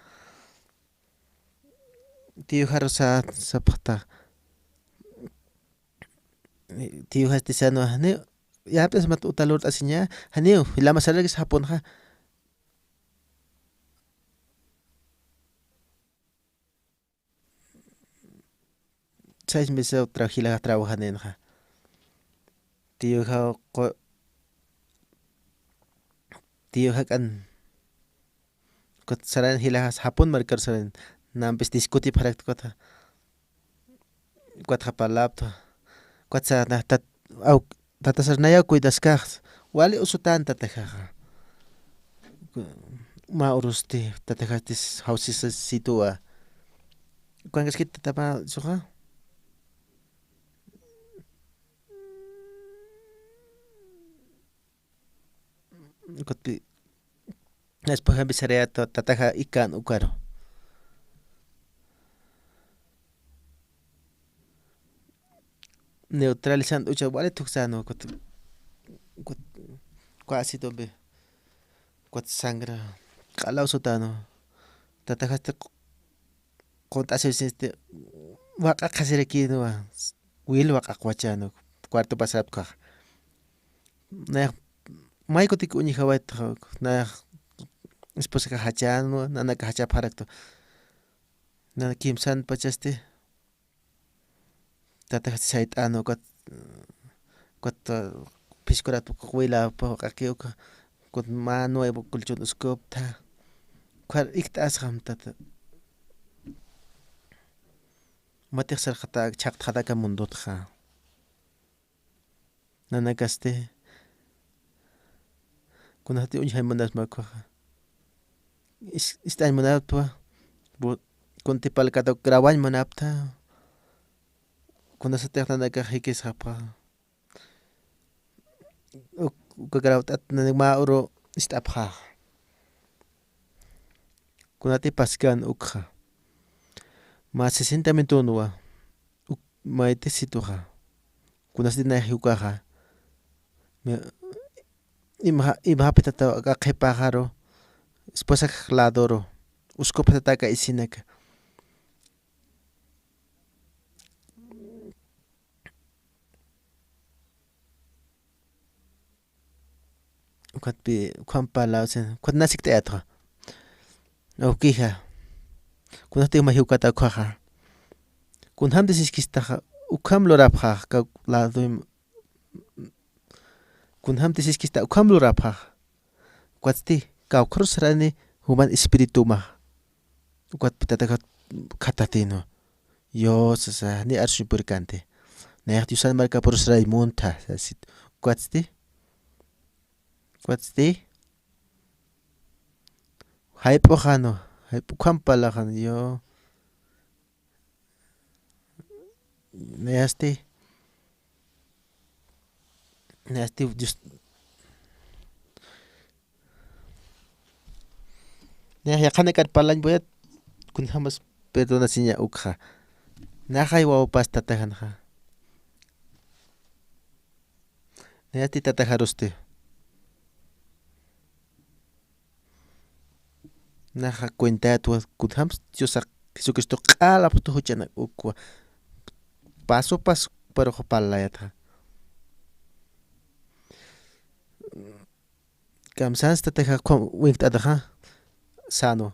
tío jarosa sapata tío hastisano ne ya pues mat utalur asinya haneu lama saragis Japón ha 6 meses trajila trabajan ja tío kan kot saran hilas Japón marcar saran nam pes discuti para kota kwat lapto kwat sa na tat au tatasar naya cuidas kas wale usutan tataja ma urusti tatajatis hausis situa kwan es que tapa soja kotpi es por ejemplo sería tataja ikan ukaro neutralizando ucha wale tuksano quasi tobe quat sangra qalaw sotano tatajaste qot'asi este waqa qasirikino wil waqa qwachano cuarto pasado kaq na mayko tik uñi hawait na esposa ka hachano nana ka hacha parakto na kimsan pachaste tata saitano kat piscorato wila pa qakio kot ma nuevo kulchon uskopta kwar iktas ham tata matik sar khata chaqt khata ka mundot kha nana kaste kunati uñi haymanas makwa istan manatwa kunti palkato grawan manapta kuna sa tekna ka hikis hapa ka grawt at na mauro istapha kunati paskan ukha ma 60 minutos maite situha kunasti na hukaha imha petata ka khepajaro esposa ladoro usko petata ka isinaka kwatpi kwampa lausen kwat nasik teatro ukija kunasti ma hukata khaja kunham desiskistaja ukham lorapja ka lado kunham desiskista ukham lorapja kwatsti ka krusrani human espiritu ma kwat pitata khatatino yo sa ni arshi purkante na yusan marka por monta sit kwatsti haypo jano haypo khampala jan yo neasti ya khane kat palan boyat kun hamas perdona sinya ukha na hay wa pasta tajanja neasti tatajaruste naja cuenta tu kunhams yosa Jesucristo qala puto huchana ukwa paso paso pero palayata kamsans tataja winkt adaja sano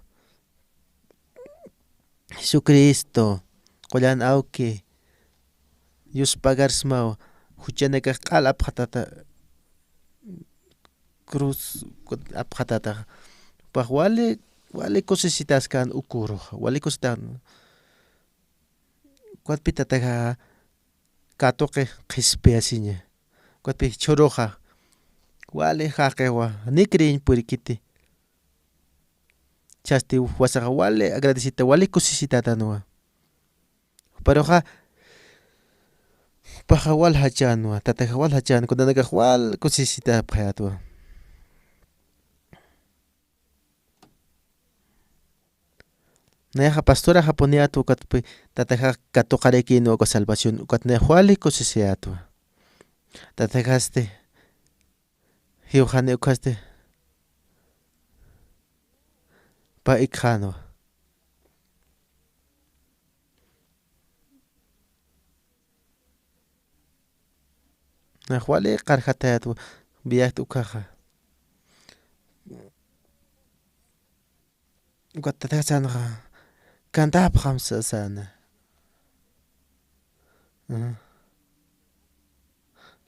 Jesucristo qolan auke yus pagarsmao huchana ka qala phatata cruz aphatata wale cosesitas kan ukuro wale cositan cuatpita taga katoke qispe asiña cuatpi choroja wale jaqewa nikrin purikiti chasti wasaga wale agradecita wale cosesita tanua pero ja paja wal hachanua tataja wal hachan kunanaga wal cosesita phayatua Neja pastora japonia tu katpe tataja katokareki no ko salvación katne huali ko seatu tatajaste hiujane ukaste pa ikhano na huali qarjatatu biat ukaja ukatatja sanja kanta phamsa sana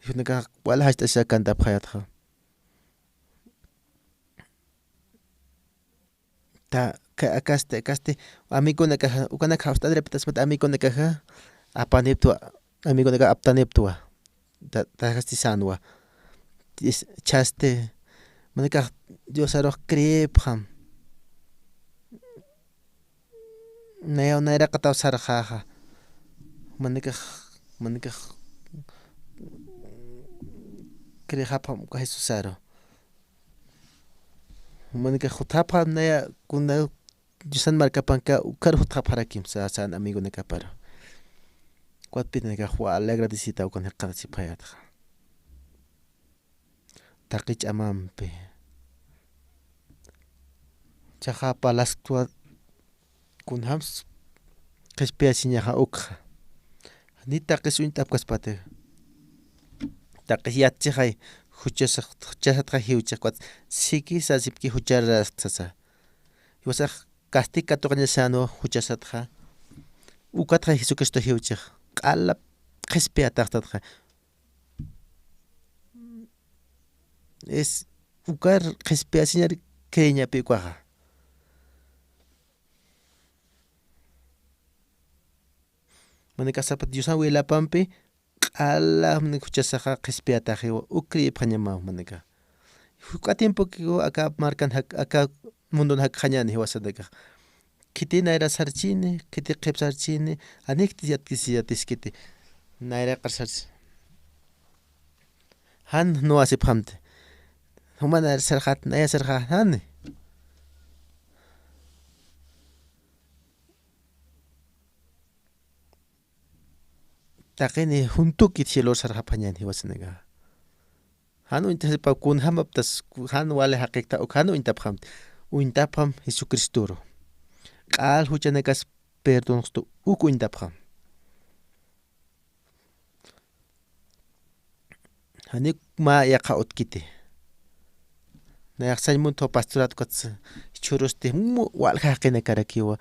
yunaka wala hasta sa kanta phayatja ta kaste amigo naka ukana khausta repetas mat amigo naka apaneptu amigo naka aptaneptu ta hasti sanwa chaste manaka dios aro creepam neo naira kataw sarjaja manika krejapam ka Jesusaro manika jutapa naya kuna yusan markapanka ukar jutapara kim sa san amigo neka paro Cuatpita ka wale agradecida con haqasi payata. Taqich amampi. Chaja palastua kun hams qespia siñaja ukja. Ni taqis uintapkas pate. Taqis yatchijay huchasatqa hiuchaj kwat sikisa sipki hucharastsasa. Iwasaq kastika toqñasano huchasatqa. Ukatqa Jesucristo hiuchaj. Q'ala qespia taqtatqa. Es ukar qespia siñar keñapi ukwaqa. Manika sapat Diosan wilapampi q'ala huchasaqa qespia tajiwa ukri phañama manika. Huka tiempo que acá marcan acá mundo hak khañani wasadaka. Kiti naira sarchini, kiti qhip sarchini, anikti yatkisiyatis kiti naira qarsarch. Han no hace phamte. Humana sarhat naya sarhat han. Taqini juntuki cielo sarhapañani wasanega. Hanu inta pa kun hamaptas han wale haqiqta hanu intapam uintapam Jesucristoro. Qal huchanekas perdonsto uku intapam. Hanik ma yaqa utkite. Na yaqsay munto pastorat kots churuste mu wal haqina karakiwa.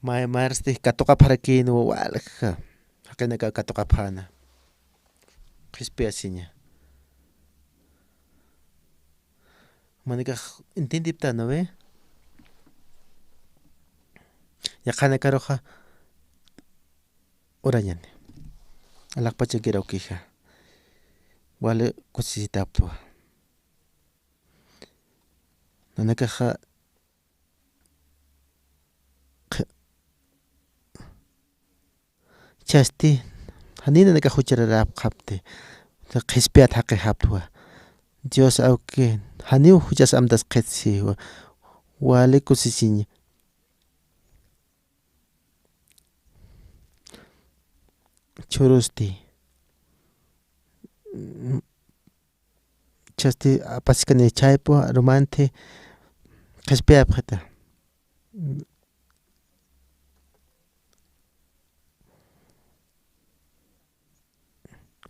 Ma marste katoqa parakino wal haqina katoqa phana. Qespia siña. Manika intendipta no ve. Yaqana karoja orañane. Alaqpacha kira ukija. Wale kusisitaptua. Nanakaja chasti hanina naka huchararap qapte. Qespiat haqi haptua. Dios auke haniu huchas amdas qetsi wale kusisiña. Churusti. Chasti apasikane chaypo romante qespia phata.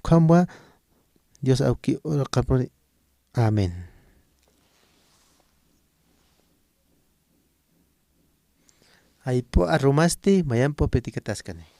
Kambwa Dios auki ora qapri. Amén. Aipo arrumaste mayampo petikatascane.